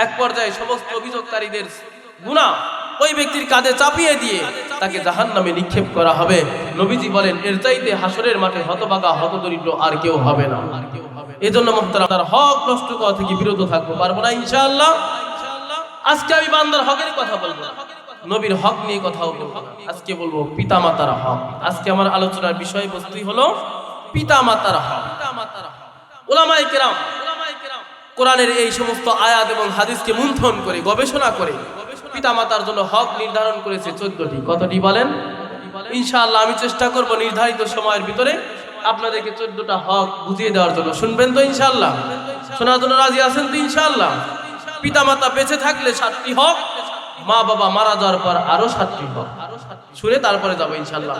এক পর্যায়ে সমস্ত অভিযোগকারীদের গুনাহ ওই ব্যক্তির কাঁধে চাপিয়ে দিয়ে তাকে জাহান্নামে নিক্ষেপ করা হবে। নবীজি বলেন, এর চাইতে হাসরের মাঠে হতভাগা, হতদরিদ্র আর কেউ হবে না। এজন্য মুহতারাম, তার হক নষ্ট করা থেকে বিরত থাকবো, পারবো না ইনশাআল্লাহ। আজকে আমি বান্দার হকের কথা বলবো, নবীর হক নিয়ে কথাও বলবো। আজকে বলবো পিতামাতার হক। আজকে আমার আলোচনার বিষয়বস্তুই হলো পিতামাতার হক। উলামায়ে কেরাম কোরআনের এই সমস্ত আয়াত এবং হাদিসকে মন্থন করে, গবেষণা করে পিতামাতার জন্য হক নির্ধারণ করেছে 14টি। কতটি বলেন? ইনশাআল্লাহ আমি চেষ্টা করব নির্ধারিত সময়ের ভিতরে আপনাদেরকে 14টা হক বুঝিয়ে দেওয়ার জন্য। শুনবেন তো ইনশাআল্লাহ? শোনার জন্য রাজি আছেন তো ইনশাআল্লাহ? পিতামাতা বেঁচে থাকলে 7টি হক, মা বাবা মারা যাওয়ার পর আরো 7টি হক, শুনে তারপরে যাবো ইনশাআল্লাহ।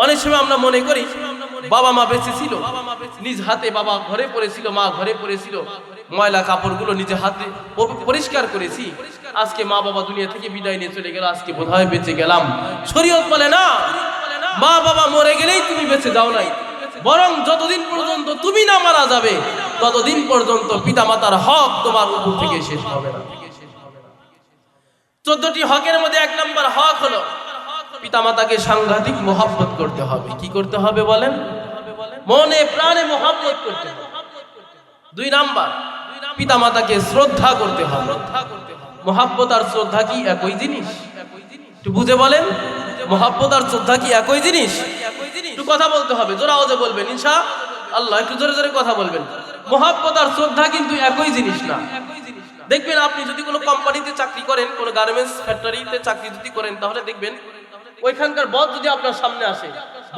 অনেক সময় আমরা মনে করি বাবা মা বেঁচে ছিল, নিজ হাতে বাবা ঘরে পড়েছিল, মা ঘরে পড়েছিল, ময়লা কাপড়গুলো নিজে হাতে পরিষ্কার করেছি, আজকে মা বাবা দুনিয়া থেকে বিদায় নিয়ে চলে গেল, আজকে বোধহয় বেঁচে গেলাম। শরীয়ত বলে না, মা বাবা মরে গেলেই তুমি বেঁচে যাও নাই, বরং যতদিন পর্যন্ত তুমি না মারা যাবে ততদিন পর্যন্ত পিতা মাতার হক তোমার উপর থেকে শেষ হবে না। 14টি হকের মধ্যে 1 নম্বর হক হলো পিতামাতাকে সাংঘাতিক মহব্বত করতে হবে। কি করতে হবে বলেন? মনে প্রাণে মহব্বত করতে হবে। 2 নাম্বার পিতামাতাকে শ্রদ্ধা করতে হবে। মহব্বত আর শ্রদ্ধা কি একই জিনিস? একটু বুঝে বলেন, মহব্বত আর শ্রদ্ধা কি একই জিনিস? একটু কথা বলতে হবে, জোরে আওয়াজে বলবেন ইনশাআল্লাহ, একটু জোরে জোরে কথা বলবেন। মহব্বত আর শ্রদ্ধা কিন্তু একই জিনিস না। দেখবেন আপনি যদি কোনো কোম্পানিতে চাকরি করেন, কোনো গার্মেন্টস ফ্যাক্টরিতে চাকরি যদি করেন, তাহলে দেখবেন ওইখানকার বস যদি আপনার সামনে আসে,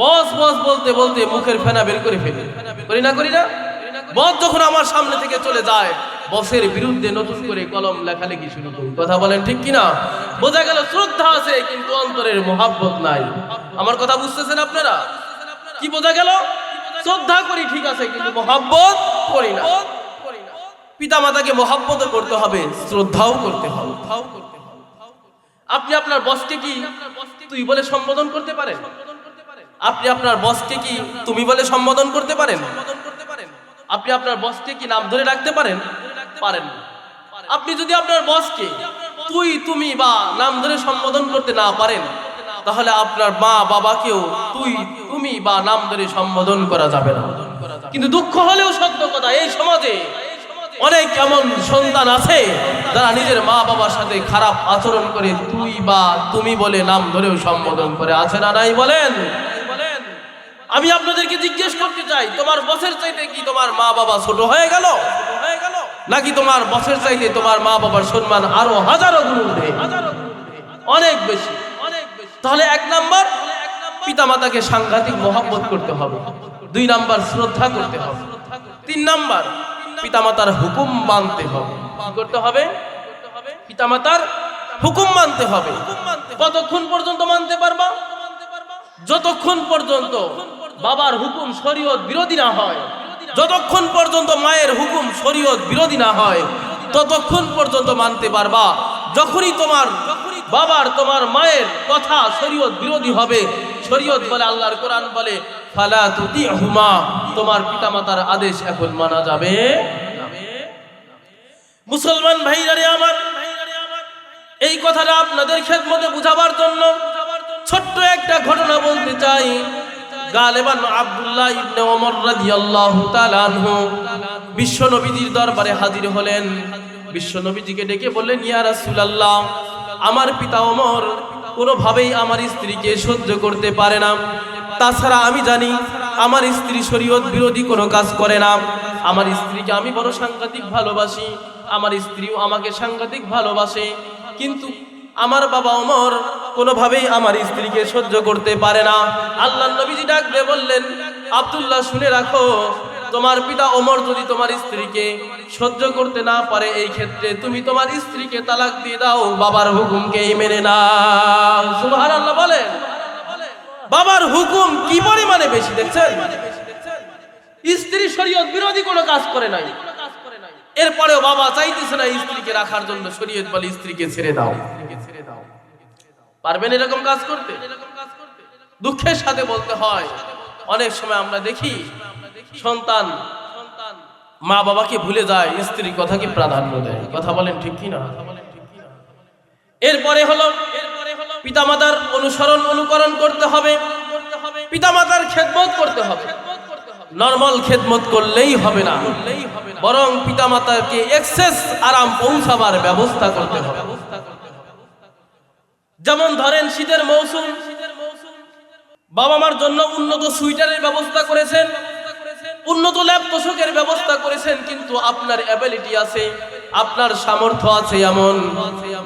বস বস বলতে বলতে মুখের ফেনা বের করে ফেলে, করি না? বস যখন আমার সামনে থেকে চলে যায়, বসের বিরুদ্ধে নতুন করে কলম লেখালেখি শুরু করি। কথা বলেন ঠিক কিনা? বোঝা গেল শ্রদ্ধা আছে কিন্তু অন্তরের মহব্বত নাই। আমার কথা বুঝতেছেন আপনারা? কি বোঝা গেল? শ্রদ্ধা করি ঠিক আছে কিন্তু মহব্বত করি না। পিতা মাতাকে মহব্বত করতে হবে, শ্রদ্ধাও করতে হবে। আপনি আপনার বসকে কি তুই বলে সম্বোধন করতে পারেন? আপনি আপনার বসকে কি তুমি বলে সম্বোধন করতে পারেন? আপনি আপনার বসকে কি নাম ধরে রাখতে পারেন? পারেন না। আপনি যদি আপনার বসকে তুই তুমি বা নাম ধরে সম্বোধন করতে না পারেন, তাহলে আপনার মা বাবাকেও তুই তুমি বা নাম ধরে সম্বোধন করা যাবে না। কিন্তু দুঃখ হলেও সত্য কথা, এই সমাজে অনেক এমন সন্তান আছে যারা নিজের মা বাবার সাথে খারাপ আচরণ করে তুই বা তুমি বলে নাম ধরেও সম্বোধন করে, আছে না নাই বলেন? আমি আপনাদেরকে জিজ্ঞেস করতে চাই, তোমার বসের চাইতে কি তোমার মা বাবা ছোট হয়ে গেল? নাকি তোমার বসের চাইতে তোমার মা বাবার সম্মান আরো হাজারো গুণ উঠে, অনেক বেশি? তাহলে 1 নাম্বার পিতা মাতাকে সাংঘাতিক মহব্বত করতে হবে। 2 নাম্বার শ্রদ্ধা করতে হবে। 3 নাম্বার পিতামাতার হুকুম মানতে হবে। কি করতে হবে? পিতামাতার হুকুম মানতে হবে। কতক্ষণ পর্যন্ত মানতে পারবা? যতক্ষণ পর্যন্ত বাবার হুকুম শরীয়ত বিরোধী না হয়, যতক্ষণ পর্যন্ত মায়ের হুকুম শরীয়ত বিরোধী না হয়, ততক্ষণ পর্যন্ত মানতে পারবা। যখনই তোমার বাবার তোমার মায়ের কথা শরীয়ত বিরোধী হবে, শরীয়ত বলে, আল্লাহর কোরআন বলে ফালা তুতিহুমা, তোমার পিতামাতার আদেশ এখন মানা যাবে। মুসলমান ভাইরা আমার, এই কথাটা আপনাদের খেদমতে বুঝাবার জন্য ছোট্ট একটা ঘটনা বলতে চাই। গালেবান আব্দুল্লাহ ইবনে ওমর রাদিয়াল্লাহু তাআলা আনহু বিশ্ব নবীজির দরবারে হাজির হলেন। বিশ্ব নবীজিকে ডেকে বললেন, ইয়া রাসূলুল্লাহ, আমার পিতা ওমর কোনোভাবেই আমার স্ত্রীকে সহ্য করতে পারে না। তাছাড়া আমি জানি আমার স্ত্রী শরীয়ত বিরোধী কোনো কাজ করে না। আমার স্ত্রীকে আমি বড় সাংঘাতিক ভালোবাসি, আমার স্ত্রীও আমাকে সাংঘাতিক ভালোবাসে, কিন্তু আমার বাবা ওমর কোনোভাবেই আমার স্ত্রীকে সহ্য করতে পারে না। আল্লাহর নবীজি ডাক দিয়ে বললেন, আব্দুল্লাহ শুনে রাখো, তোমার পিতা ওমর যদি তোমার স্ত্রীকে সহ্য করতে না পারে, এই ক্ষেত্রে তুমি তোমার স্ত্রীকে তালাক দিয়ে দাও, বাবার হুকুমকেই মেনে নাও। সুবহানাল্লাহ বলেন। বাবার হুকুম কি পরিমাণে বেশি দেখছেন? স্ত্রী শরীয়ত বিরোধী কোনো কাজ করে নাই, এরপরেও বাবা চাইতেছে না স্ত্রীকে রাখার জন্য, শরীয়ত বলে স্ত্রীকে ছেড়ে দাও। পারবেন এরকম কাজ করতে? দুঃখের সাথে বলতে হয়, অনেক সময় আমরা দেখি সন্তান মা বাবাকে ভুলে যায়, স্ত্রীর কথাকে প্রাধান্য দেয়। কথা বলেন ঠিক কিনা? এরপরে হলো পিতামাতার অনুসরণ অনুকরণ করতে হবে, পিতামাতার খেদমত করতে হবে। নরমাল খেদমত করলেই হবে না, বরং পিতামাতাকে এক্সেস আরাম পৌঁছাবার ব্যবস্থা করতে হবে। যেমন ধরেন শীতের মৌসুম, বাবা মার জন্য উন্নত সুইটারের ব্যবস্থা করেছেন, উন্নত ল্যাপ তোষকের ব্যবস্থা করেছেন, কিন্তু আপনার অ্যাবিলিটি আছে, আপনার সামর্থ্য আছে এমন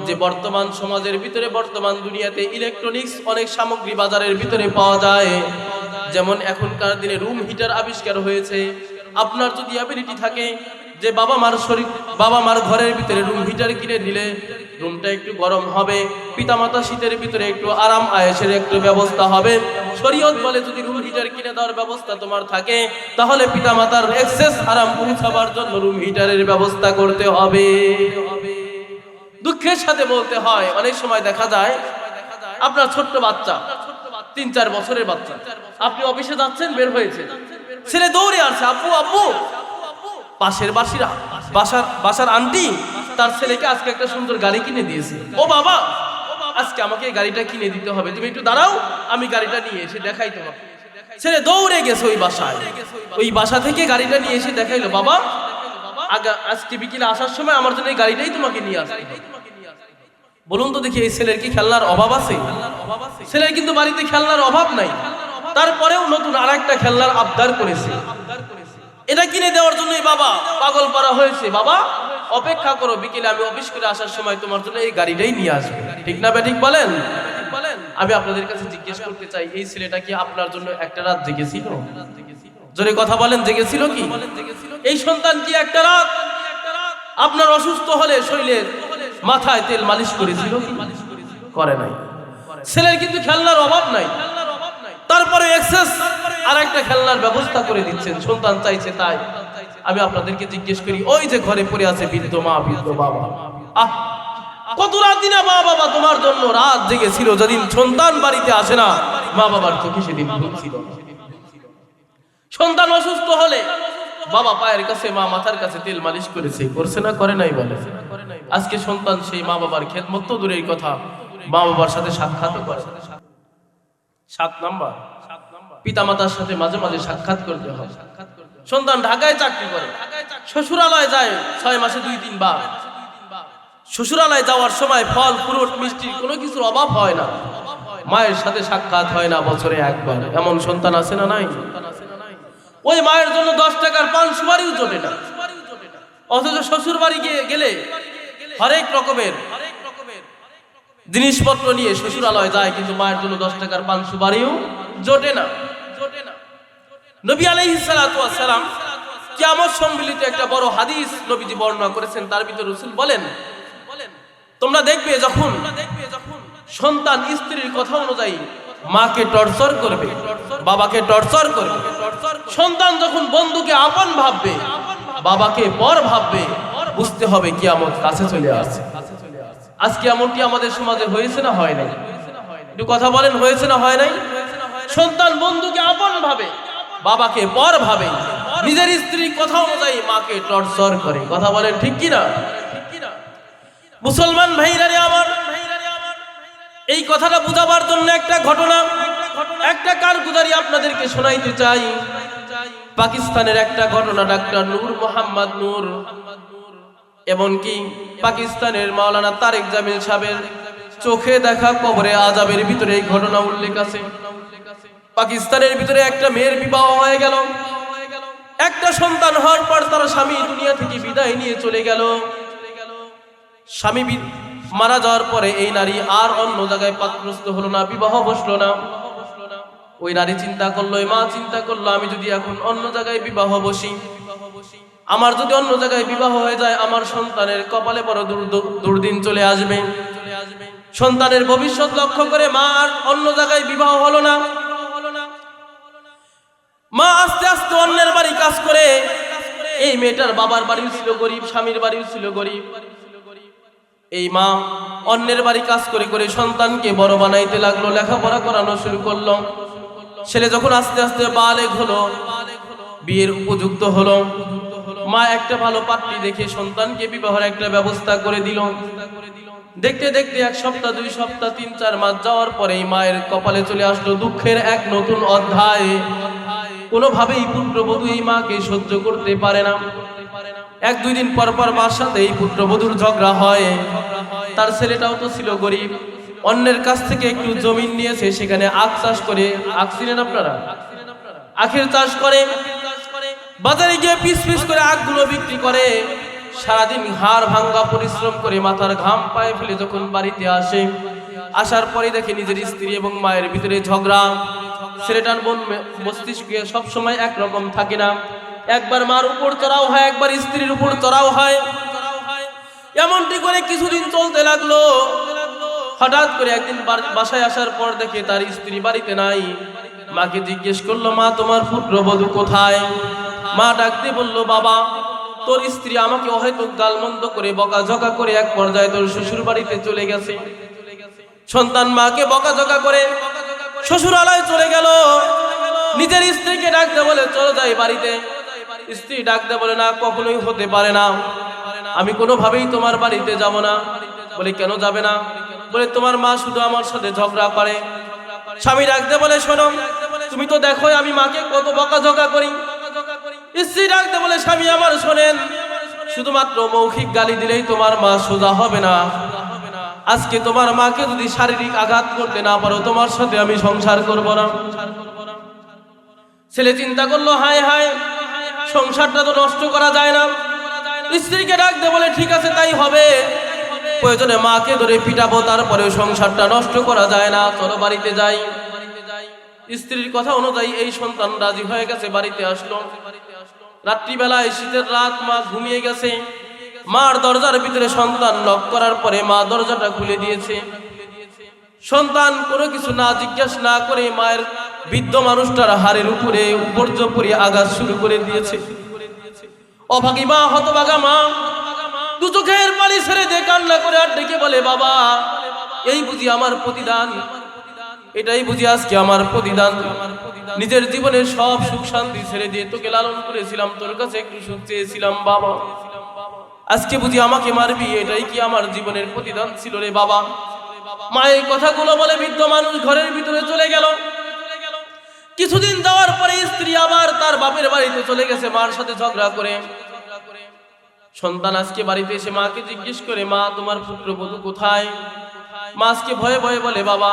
যে বর্তমান সমাজের ভিতরে, বর্তমান দুনিয়াতে ইলেকট্রনিক্স অনেক সামগ্রী বাজারের ভিতরে পাওয়া যায়। যেমন এখনকার দিনে রুম হিটার আবিষ্কার হয়েছে। আপনার যদি অ্যাবিলিটি থাকে যে বাবা মার শরীর বাবা মার ঘরের ভিতরে রুম হিটার কিনে দিলে রুমটা একটু গরম হবে, পিতামাতা শীতের ভিতরে একটু আরাম আয়েশের একটু ব্যবস্থা হবে। শরীয়ত বলে যদি রুম হিটার কিনে দেওয়ার ব্যবস্থা তোমার থাকে তাহলে পিতামাতার এক্সেস আরাম পৌঁছাবার জন্য রুম হিটারের ব্যবস্থা করতে হবে। দুঃখের সাথে বলতে হয় অনেক সময় দেখা যায় আপনার ছোট্ট বাচ্চা 3-4 বছরের বাচ্চা, আপনি অফিসে যাচ্ছেন, বের হয়েছে, ছেলে দৌড়ে আসছে, আব্বু আব্বু। পাশের বাসার আন্টি তার ছেলেকে আজকে একটা সুন্দর গাড়ি কিনে দিয়েছে। ও বাবা, আজকে আমাকে এই গাড়িটা কিনে দিতে হবে, তুমি একটু দাঁড়াও, আমি গাড়িটা নিয়ে এসে দেখাই তোমাকে। ছেলে দৌড়ে গেছে ওই বাসায়, ওই বাসা থেকে গাড়িটা নিয়ে এসে দেখাইলো, বাবা আজকে বিকেলে আসার সময় আমার জন্য এই গাড়িটাই তোমাকে নিয়ে আসতে হবে। বলুন তো দেখি, এই ছেলের কি খেলনার অভাব আছে? ছেলের কিন্তু বাড়িতে খেলনার অভাব নাই, তারপরেও নতুন আরেকটা খেলনার আবদার করেছে। এটা কিনে দেওয়ার জন্যই বাবা পাগল পারা হয়েছে। বাবা অপেক্ষা করো, বিকেলে আমি অফিস করে আসার সময় তোমার জন্য এই গাড়িটাই নিয়ে আসবে। ঠিক না ঠিক বলেন? আমি আপনাদের কাছে জিজ্ঞেস করতে চাই, এই ছেলেটা কি আপনার জন্য একটা রাত জেগেছিল? জোরে কথা বলেন, জেগেছিল কি? এই সন্তান কি একটা রাত আপনার অসুস্থ হলে শরীরের মাথায় তেল মালিশ করেছিল? করে নাই। ছেলের কিন্তু খেলনার অভাব নাই, তারপরে এক্সেস আর একটা খেলনার ব্যবস্থা করে দিচ্ছেন, সন্তান চাইছে তাই। আমি আপনাদেরকে জিজ্ঞেস করি, ওই যে ঘরে পড়ে আছে বৃদ্ধ মা বৃদ্ধ বাবা, কত রাত না মা বাবা তোমার জন্য রাত জেগেছিল, যেদিন সন্তান বাড়িতে আসে না মা বাবার চোখে সেদিন ঘুম ছিল। সন্তান অসুস্থ হলে বাবা পায়ের কাছে, মা মাথার কাছে তেল মালিশ করেছে, করছে না করে নাই? বলে আজকে সন্তান সেই মা বাবার খেদমত তো দূরের কথা, মা বাবার সাথে সাক্ষাৎ করে। 7 নাম্বার, পিতামাতার সাথে মাঝে মাঝে সাক্ষাৎ করতে হয়। সন্তান ঢাকায় চাকরি করে, শ্বশুরালয় যায় 6 মাসে 2-3 বার। শ্বশুরালয় যাওয়ার সময় ফল ফ্রুট মিষ্টির কোনো কিছুর অভাব হয় না, মায়ের সাথে সাক্ষাৎ হয় না বছরে একবার। এমন সন্তান আছে না নাই? ওই মায়ের জন্য 10 টাকার পান সুপারিও জোটে না, অথচ শ্বশুর বাড়ি গেলে হরেক রকমের জিনিসপত্র নিয়ে শ্বশুরালয় যায়, কিন্তু মায়ের জন্য 10 টাকার পান সুপারিও জোটে না। নবী আলাইহিস সালাতু ওয়াস সালাম কিয়ামত সম্মিলিত একটা বড় হাদিস নবীজি বর্ণনা করেছেন। তার ভিতরে রাসূল বলেন, তোমরা দেখবে যখন সন্তান স্ত্রীর কথা অনুযায়ী মাকে টর্চার করবে, বাবাকে টর্চার করবে, সন্তান যখন বন্ধুকে আপন ভাববে, বাবাকে পর ভাববে, বুঝতে হবে কিয়ামত কাছে চলে আসছে। আজকে এমনটি আমাদের সমাজে হয়েছে না হয় নাই? একটু কথা বলেন, হয়েছে না হয় নাই? সন্তান বন্ধুকে আপন ভাবে, বাবাকে পর ভাবে, নিজের স্ত্রীর কথা অনুযায়ী মাকে টর্চার করে। কথা বলেন ঠিক কি না? মুসলমান ভাইরা রে আমার, এই কথাটা বুঝাবার জন্য একটা ঘটনা, একটা কারগুজারি আপনাদেরকে শোনাইতে চাই। পাকিস্তানের একটা ঘটনা, ডাক্তার নূর মোহাম্মদ নূর এমনকি পাকিস্তানের মাওলানা তারেক জামিল সাহেবের চোখে দেখা কবরে আযাবের ভিতরে এই ঘটনা উল্লেখ আছে। পাকিস্তানের ভিতরে একটা মেয়ের বিবাহ হয়ে গেল, একটা সন্তান হওয়ার পর তার স্বামী দুনিয়া থেকে বিদায় নিয়ে চলে গেল। স্বামী মারা যাওয়ার পরে এই নারী আর অন্য জায়গায় পাত্রস্থ হলো না, বিবাহ বসলো না। ওই নারী চিন্তা করলো, মা চিন্তা করলো, আমি যদি এখন অন্য জায়গায় বিবাহ বসি, আমার যদি অন্য জায়গায় বিবাহ হয়ে যায়, আমার সন্তানের কপালে বড় দুর্দিন চলে আসবে। সন্তানের ভবিষ্যৎ লক্ষ্য করে মা আর অন্য জায়গায় বিবাহ হলো না। মা আস্তে আস্তে অন্যের বাড়ি কাজ করে। এই মেয়েটার বাবার বাড়িও ছিল গরিব, স্বামীর বাড়িও ছিল গরিব। এই মা অন্যের বাড়ি কাজ করে করে সন্তানকে বড় বানাইতে লাগলো, লেখাপড়া করানো শুরু করলো। ছেলে যখন আস্তে আস্তে বালেগ হলো, বিয়ের উপযুক্ত হলো, মা একটা ভালো পাত্রী দেখে সন্তানকে বিবাহের একটা ব্যবস্থা করে দিল। দেখতে দেখতে 1 সপ্তাহ 2 সপ্তাহ 3-4 মাস যাওয়ার পরে মায়ের কপালে চলে আসলো দুঃখের এক নতুন অধ্যায়। কোনোভাবেই পুত্রবধূ এই মাকে সহ্য করতে পারে না। 1-2 দিন পর পর মার সাথে এই পুত্রবধূর ঝগড়া হয়। তার ছেলেটাও তো ছিল গরিব, অন্যের কাছ থেকে একটু জমি নিয়েছে, সেখানে আখ চাষ করে, আখ চিনেন আপনারা? আখের চাষ করে, বাজারে গিয়ে পিস পিস করে আখগুলো বিক্রি করে। সারাদিন হাড় ভাঙ্গা পরিশ্রম করে মাথার ঘাম পায়ে ফেলে যখন বাড়িতে আসে, আসার পরে দেখে নিজের স্ত্রী এবং মায়ের ভিতরে ঝগড়া। ছেলেটার মস্তিষ্কে সবসময় একরকম থাকে না, একবার মার উপর চড়াও হয়, একবার স্ত্রীর উপর চড়াও হয়। এমনটি করে কিছুদিন চলতে লাগলো। হঠাৎ করে একদিন বাসায় আসার পর দেখে তার স্ত্রী বাড়িতে নাই। মাকে জিজ্ঞেস করলো, মা তোমার পুত্রবধূ কোথায়? মা ডাক দিয়ে বলল, বাবা তোর স্ত্রী আমাকে হয়তো গালমন্দ করে বকাঝকা করে এক পর্যায়ে তোর শ্বশুর বাড়িতে চলে গেছে। সন্তান মাকে বকাঝকা করে শ্বশুরালয়ে চলে গেল। নিজের স্ত্রীকে ডাকতে বলে, চলে যাই বাড়িতে। স্ত্রী ডাকতে বলে, না, কখনোই হতে পারে না, আমি কোনোভাবেই তোমার বাড়িতে যাব না। বলে, কেন যাবে না? বলে, তোমার মা শুধু আমার সাথে ঝগড়া করে। স্বামী ডাকতে বলে, শোনো, তুমি তো দেখো আমি মাকে কত বকাঝকা করি। স্ত্রী ডাকতে বলে, স্বামী আমার শোনেন, শুধুমাত্র মৌখিক গালি দিলেই তোমার মা সোজা হবে না। আজকে তোমার মাকে যদি শারীরিক আঘাত করতে না পারো, তোমার সাথে আমি সংসার করব না। ছেলে চিন্তা করলো, হায় হায়, সংসারটা তো নষ্ট করা যায় না। স্ত্রীকে ডাকতে বলে, ঠিক আছে তাই হবে, প্রয়োজনে মাকে ধরে পিটাবো, তারপরেও সংসারটা নষ্ট করা যায় না, চলো বাড়িতে যাই। স্ত্রীর কথা অনুযায়ী এই সন্তান রাজি হয়ে গেছে, বাড়িতে আসলো। রাত্রিবেলায়, শীতের রাত, মা ঘুমিয়ে গেছে। মার দরজার ভিতরে সন্তান নক করার পরে মা দরজাটা খুলে দিয়েছে। সন্তান কোনো কিছু না জিজ্ঞাসা না করে মায়ের বৃদ্ধ মানুষটার হাড়ের উপরে বর্জ্য পরিয়ে আঘাত শুরু করে দিয়েছে। অভাগী মা, হতভাগা মা, দু চোখের পানি ছেড়ে দিয়ে কান্না করে আর ডেকে বলে, বাবা এই বুঝি আমার প্রতিদান, এটাই বুঝি আজকে আমার প্রতিদান। নিজের জীবনের সব সুখ শান্তি ছেড়ে দিয়ে তোকে লালন করেছিলাম, তোর কাছে একটু সুখ চেয়েছিলাম বাবা, আজকে বুঝি আমাকে মারবি, এটাই কি আমার জীবনের প্রতিদান ছিল রে বাবা? মা এই কথাগুলো বলে বৃদ্ধ মানুষ ঘরের ভিতরে চলে গেল। কিছুদিন যাওয়ার পরে স্ত্রী আবার তার বাপের বাড়িতে চলে গেছে মার সাথে ঝগড়া করে। সন্তান আজকে বাড়িতে এসে মাকে জিজ্ঞেস করে, মা তোমার পুত্রবধূ কোথায়? মা আজকে ভয়ে ভয়ে বলে, বাবা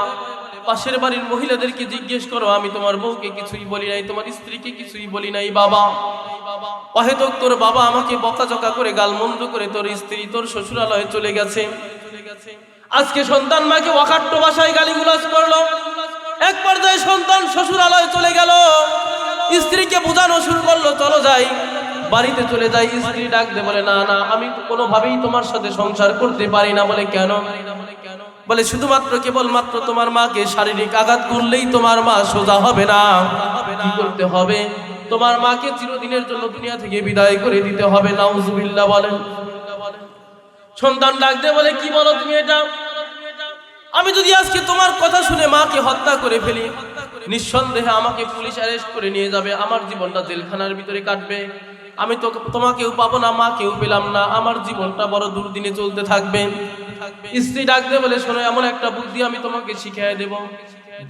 পাশের বাড়ির মহিলাদেরকে জিজ্ঞেস করো, আমি তোমার বউকে কিছুই বলি নাই, তোমার স্ত্রীকে কিছুই বলি নাই বাবা। হয়তো তোর বাবা আমাকে বকাঝকা করে গালমন্দ করে তোর স্ত্রী তোর শ্বশুরালয়ে চলে গেছে। আজকে সন্তান মাকে অকাট্য ভাষায় গালিগুলাজ করলো। এক পর্যায়ে সন্তান শ্বশুরালয়ে চলে গেল। স্ত্রীকে বোঝানো শুরু করলো, চলো যাই, বাড়িতে চলে যাই। স্ত্রী ডাকতে বলে, না না, আমি কোনোভাবেই তোমার সাথে সংসার করতে পারি না। বলে, কেন? বলে, শুধুমাত্র কেবলমাত্র তোমার মাকে শারীরিক আঘাত করলেই তোমার মা সোজা হবে না। কি করতে হবে? তোমার মাকে চিরদিনের জন্য দুনিয়া থেকে বিদায় করে দিতে হবে। নাউজুবিল্লাহ বলেন। সন্তান ডাকতে বলে, কি বলো তুমি এটা? আমি যদি আজকে তোমার কথা শুনে মাকে হত্যা করে ফেলি, নিঃসন্দেহে আমাকে পুলিশ অ্যারেস্ট করে নিয়ে যাবে, আমার জীবনটা জেলখানার ভিতরে কাটবে। আমি তো তোমাকেও পাবো না, মাকেও পেলাম না, আমার জীবনটা বড় দুর্দিনে চলতে থাকবে। স্ত্রী ডাকতে বলে, শোনো, এমন একটা বুদ্ধি আমি তোমাকে শিখিয়ে দেব,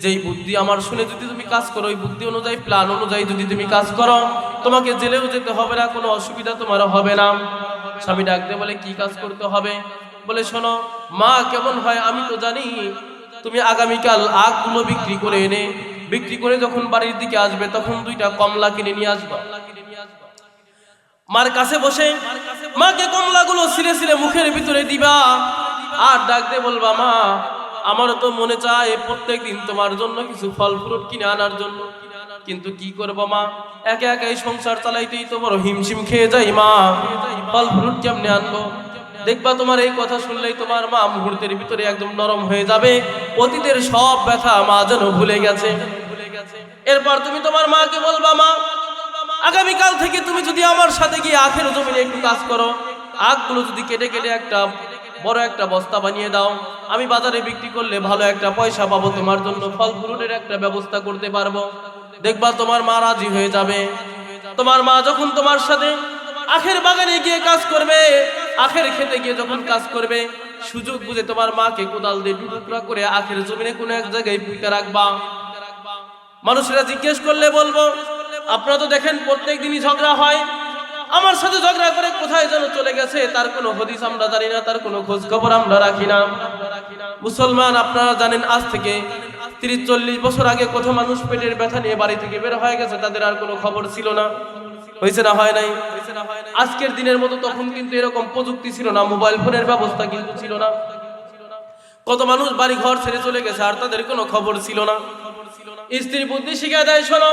যেই বুদ্ধি আমার শুনে যদি তুমি কাজ করো, ওই বুদ্ধি অনুযায়ী, প্ল্যান অনুযায়ী যদি তুমি কাজ করো, তোমাকে জেলেও যেতে হবে না, কোনো অসুবিধা তোমার হবে না। স্বামী ডাকতে বলে, কি কাজ করতে হবে? বলে, শোনো, মা কেমন হয় আমি তো জানি, তুমি আগামীকাল আগগুলো বিক্রি করে এনে, বিক্রি করে যখন বাড়ির দিকে আসবে তখন 2টা কমলা কিনে নিয়ে আসবা। মার কাছে বসে মাকে কমলাগুলো ছিঁড়ে ছিঁড়ে মুখের ভিতরে দিবা আর ডাকতে বলবা, মা আমারও তো মনে চায় প্রত্যেকদিন তোমার জন্য কিছু ফল ফ্রুট কিনে আনার জন্য, কিন্তু কি করবো মা, একা একাই সংসার চালাইতেই তো বড় হিমশিম খেয়ে যাই মা, ফল ফ্রুট কেমনে আনবো? দেখবা তোমার এই কথা শুনলেই তোমার মা মুহূর্তের ভিতরে একদম নরম হয়ে যাবে, অতীতের সব ব্যথা মা যেন ভুলে গেছে। এরপর তুমি তোমার মাকে বলবা, মা আগামীকাল থেকে তুমি যদি আমার সাথে গিয়ে আখের জমিনে একটু কাজ করো, আখগুলো যদি কেটে কেটে একটা বড় একটা বস্তা বানিয়ে দাও, আমি বাজারে বিক্রি করলে ভালো একটা পয়সা পাবো, তোমার জন্য ফল ফ্রুটের একটা ব্যবস্থা করতে পারবো। দেখবা তোমার মা রাজি হয়ে যাবে। তোমার মা যখন তোমার সাথে আখের বাগানে গিয়ে কাজ করবে, আখের খেতে গিয়ে যখন কাজ করবে, সুযোগ বুঝে তোমার মাকে কোদাল দিয়ে টুকরা করে আখের জমিনে কোনো এক জায়গায় পুঁতে রাখবা। মানুষেরা জিজ্ঞেস করলে বলবো, আপনারা তো দেখেন প্রত্যেক দিনই ঝগড়া হয়, আমার সাথে ঝগড়া করে কোথায় যেন চলে গেছে, তার কোনো হদিস আমরা জানি না, তার কোনো খোঁজ খবর আমরা রাখি না। মুসলমান, আপনারা জানেন আজ থেকে 30-40 বছর আগে কত মানুষ পেটের ব্যথা নিয়ে বাড়ি থেকে বের হয়ে গেছে, তাদের আর কোনো খবর ছিল না। হয়েছে না হয় নাই? আজকের দিনের মতো তখন কিন্তু এরকম প্রযুক্তি ছিল না, মোবাইল ফোনের ব্যবস্থা কিন্তু ছিল না। কত মানুষ বাড়ি ঘর ছেড়ে চলে গেছে আর তাদের কোনো খবর ছিল না। স্ত্রী বুদ্ধি শিখিয়ে দেয়, শোনো,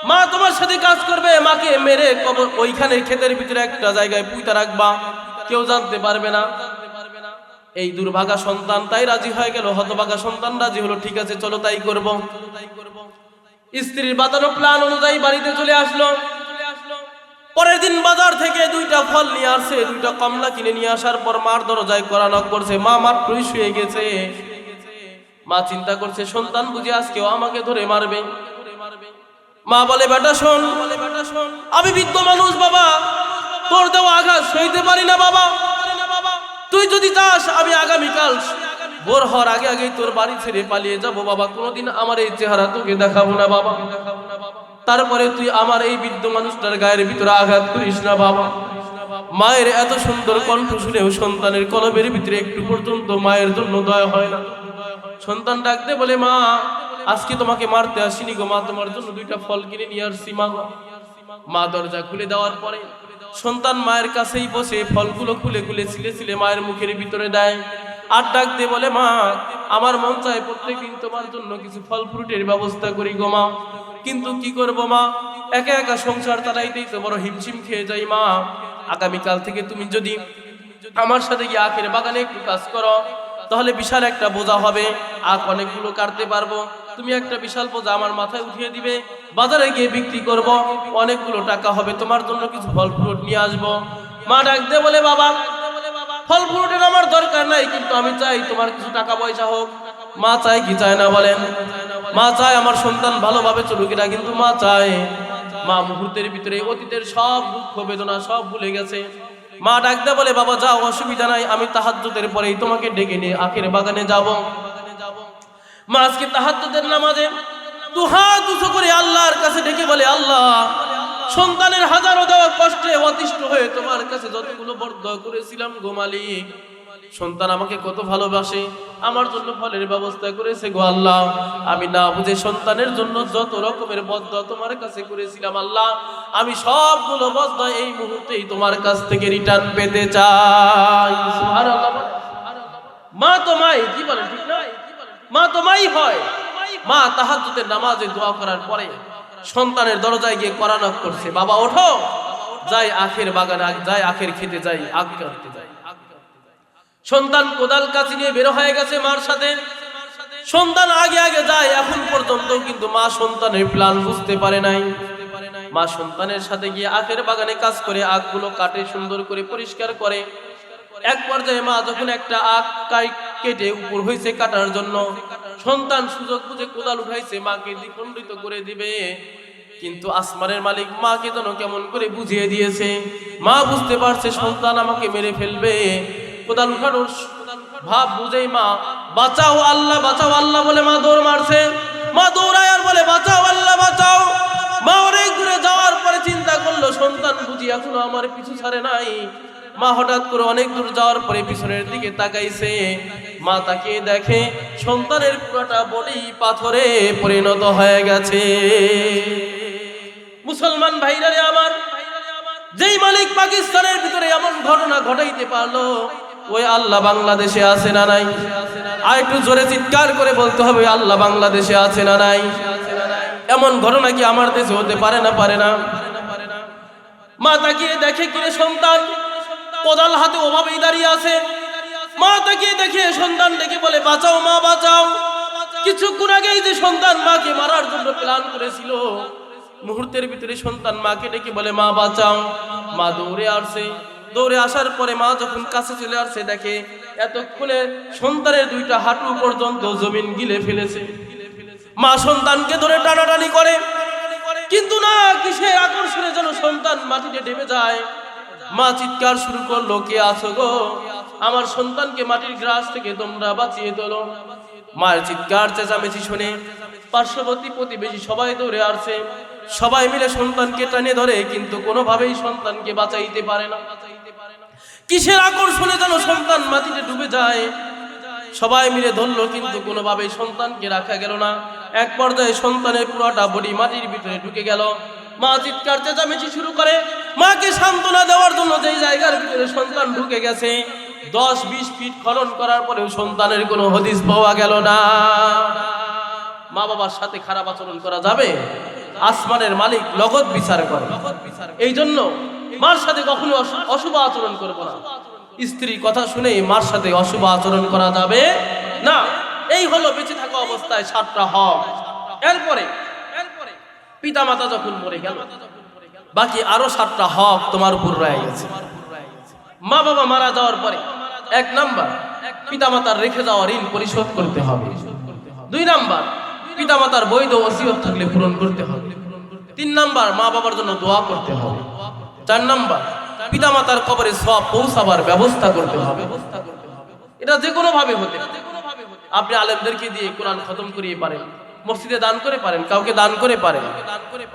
মা তোমার সাথে কাজ করবে, মাকে মেরে ওইখানে ক্ষেতের ভিতরে একটা জায়গায় পুঁতে রাখবা, কেউ জানতে পারবে না। এই দুর্ভাগা সন্তান তাই রাজি হয়ে গেল, হতভাগা সন্তান রাজি হলো, ঠিক আছে চলো তাই করব। স্ত্রীর বাতানো প্ল্যান অনুযায়ী বাড়িতে চলে আসলো। পরের দিন বাজার থেকে 2টা ফল নিয়ে আসছে, 2টা কমলা কিনে নিয়ে আসার পর মার দরজায় কড়া নক করছে। মা মাত্রই শুয়ে গেছে। মা চিন্তা করছে সন্তান বুঝি আজকেও আমাকে ধরে মারবে। মা বলে বেটা শোন, আমি বৃদ্ধ মানুষ বাবা, তোর দেওয়া আঘাত সইতে পারি না বাবা। তুই যদি চাস আমি আগামীকাল ভোর হওয়ার আগে আগেই তোর বাড়ি ছেড়ে পালিয়ে যাব বাবা, কোনোদিন আমার এই চেহারা তোকে দেখাবো না বাবা। তারপরে তুই আমার এই বৃদ্ধ মানুষটার গায়ের ভিতরে আঘাত করিস না বাবা। মায়ের এত সুন্দর কণ্ঠ শুনেও সন্তানের কলবের ভিতরে একটু পর্যন্ত মায়ের জন্য দয়া হয় না। সন্তান ডাকতে বলে মা আজকে তোমাকে মারতে আসিনি গো মা, তোমার জন্য 2টা ফল কিনে নিয়ে আসছি মা। মা দরজা খুলে দেওয়ার পরে সন্তান মায়ের কাছেই বসে ফলগুলো খুলে খুলে ছিলে ছিলে মায়ের মুখের ভিতরে দেয়। আর ডাক দিয়ে বলে মা আমার মন চায় প্রত্যেকদিন তোমার জন্য কিছু ফল ফ্রুটের ব্যবস্থা করি গো মা, কিন্তু কি করব মা, একা একা সংসার চালাইতেই তো বড় হিমশিম খেয়ে যাই মা। আগামীকাল থেকে তুমি যদি আমার সাথে গিয়ে আখের বাগানে একটু কাজ করো তাহলে বিশাল একটা বোঝা হবে, আখ অনেকগুলো কাটতে পারবো। তুমি একটা বিশাল বোঝা আমার মাথায় উঠিয়ে দিবে, বাজারে গিয়ে বিক্রি করব, অনেকগুলো টাকা হবে, তোমার জন্য কিছু ফল ফ্রুট নিয়ে আসবো। মা ডাকতে বলে বাবা ফল ফ্রুটের আমার দরকার নাই, কিন্তু আমি চাই তোমার কিছু টাকা পয়সা হোক। মা চায় কি চায় না বলেন? মা চায় আমার সন্তান ভালোভাবে চলুক, এটা কিন্তু মা চায়। মা মুহূর্তের ভিতরে অতীতের সব দুঃখ বেদনা সব ভুলে গেছে। মা ডাকতে বলে বাবা যাও অসুবিধা নাই, আমি তাহাজ্জুদের পরেই তোমাকে ডেকে নিয়ে আখের বাগানে যাব। মা আজকে তাহাজ্জুদের নামাজে 2 হাত উঁচু করে আল্লাহর কাছে ডেকে বলে আল্লাহ সন্তানের হাজারো দেওয়া কষ্টে অতিষ্ঠ হয়ে তোমার কাছে যতগুলো বরদোয়া করেছিলাম গো মালিক, সন্তান আমাকে কত ভালোবাসে, আমার জন্য ফলের ব্যবস্থা করেছে গো আল্লাহ। আমি না বুঝে সন্তানের জন্য যত রকমের বদদোয়া তোমার কাছে করেছিলাম আল্লাহ, আমি সবগুলো বদদোয়া এই মুহূর্তেই তোমার কাছ থেকে রিটার্ন পেতে চাই। সুবহানাল্লাহ। মা তো মাই, কি বলেন ঠিক না? মা তো মাই হয়। মা তাহাজ্জুদের নামাজে দোয়া করার পরে সন্তানের দরজায় গিয়ে কড়া নক করছে, বাবা ওঠো, যাই আখের বাগানে যাই, আখের খেতে যাই, আখ কাটতে যাই। সন্তান কোদাল কাছে নিয়ে বের হয়ে গেছে মার সাথে। সন্তান আগে আগে যায়, এখন পর্যন্ত কিন্তু মা সন্তানের প্ল্যান বুঝতে পারে নাই। মা সন্তানের সাথে গিয়ে আখের বাগানে কাজ করে আখগুলো কাটে, সুন্দর করে পরিষ্কার করে। এক পর্যায়ে মা যখন একটা আখ কেটে উপর হয়েছে কাটার জন্য, সন্তান সুযোগ বুঝে কোদাল উঠাইছে মাকে দ্বিখণ্ডিত করে দিবে, কিন্তু আসমানের মালিক মাকে যেন কেমন করে বুঝিয়ে দিয়েছে। মা বুঝতে পারছে সন্তান আমাকে মেরে ফেলবে। কোদাল উঠানোর ভাব বুঝেই মা বাঁচাও আল্লাহ, বাঁচাও আল্লাহ বলে মা দৌড় মারছে। মা দৌড়ায় আর বলে বাঁচাও আল্লাহ বাঁচাও। মা অনেক দূরে যাওয়ার পরে চিন্তা করলো সন্তান বুঝি এখনো আমার পিছু ছাড়ে নাই। মা হঠাৎ করে অনেক দূর যাওয়ার পরে পিছনের দিকে তাকাইছে। মা তাকিয়ে দেখে সন্তানের পুরোটা বডি পাথরে পরিণত হয়ে গেছে। মুসলমান ভাইরা রে আমার, যেই মালিক পাকিস্তানের ভিতরে এমন ঘটনা ঘটাইতে পারলো, ওই আল্লাহ বাংলাদেশে আছে না নাই? আর একটু জোরে চিৎকার করে বলতে হবে আল্লাহ বাংলাদেশে আছে না নাই? এমন ঘটনা কি আমার দেশে হতে পারে না? পারে না। মা তাকিয়ে দেখে কিরে সন্তান কোদাল হাতে ওভাবেই দাঁড়িয়ে আছে। মা তাকিয়ে দেখে সন্তান ডেকে বলে বাঁচাও মা বাঁচাও। কিছুক্ষণ আগেই যে সন্তান মাকে মারার জন্য প্ল্যান করেছিল, মুহূর্তের ভিতরে সন্তান মাকে ডেকে বলে মা বাঁচাও। মা দৌড়ে আসছে। দৌড়ে আসার পরে মা যখন কাছে চলে আসছে দেখে এতক্ষণে সন্তানের 2টা হাঁটু পর্যন্ত জমিন গিলে ফেলেছে। মা সন্তানকে ধরে টানাটানি করে, কিন্তু না, কিসের আকর্ষণে যেন সন্তান মাটিতে ডেবে যায়। মা চিৎকার শুরু করলো, কে আছো গো? আমার সন্তানকে মাটির গ্রাস থেকে তোমরা বাঁচিয়ে তোলো। মায়ের চিৎকার চেঁচামেচি শুনে পার্শ্ববর্তী প্রতিবেশী সবাই দৌড়ে আসছে। সবাই মিলে সন্তানকে টানে ধরে, কিন্তু কোনোভাবেই সন্তানকে বাঁচাইতে পারে না। কিসের আকর্ষণে যেন সন্তান মাটিতে ডুবে যায়। সবাই মিলে ধরলো, কিন্তু কোনোভাবেই সন্তানকে রাখা গেল না। এক পর্যায়ে সন্তানের পুরোটা বডি মাটির ভিতরে ঢুকে গেল। মা চিৎকার চেঁচামেচি শুরু করে। মাকে সান্ত্বনা দেওয়ার জন্য যেই জায়গার ভিতরে সন্তান ঢুকে গেছে 10-20 ফিট খনন করার পরেও সন্তানের কোনো হদিস পাওয়া গেল না। মা বাবার সাথে খারাপ আচরণ করা যাবে? আসমানের মালিক লগত বিচার করে। এই জন্য মার সাথে কখনো অশুভ আচরণ করবো না। স্ত্রীর কথা শুনে মার সাথে অশুভ আচরণ করা যাবে না। এই হলো বেঁচে থাকা অবস্থায় 7টা হক। এরপরে পিতামাতা যখন মরে গেল, বাকি আরো 7টা হক তোমার উপর রয়ে গেছে। মা বাবা মারা যাওয়ার পরে 1 নাম্বার পিতামাতার রেখে যাওয়া ঋণ পরিশোধ করতে হবে। 2 নাম্বার পিতামাতার বৈধ ওসিয়ত থাকলে পূরণ করতে হবে। 3 নাম্বার মা বাবার জন্য দোয়া করতে হবে। 4 নাম্বার পিতামাতার কবরে সওয়াব পৌঁছাবার ব্যবস্থা করতে হবে। এটা যে কোনো ভাবে হতে পারে। আপনি আলেমদেরকে দিয়ে কোরআন খতম করিয়ে পারেন, মসজিদে দান করে পারেন, কাউকে দান করে পারেন,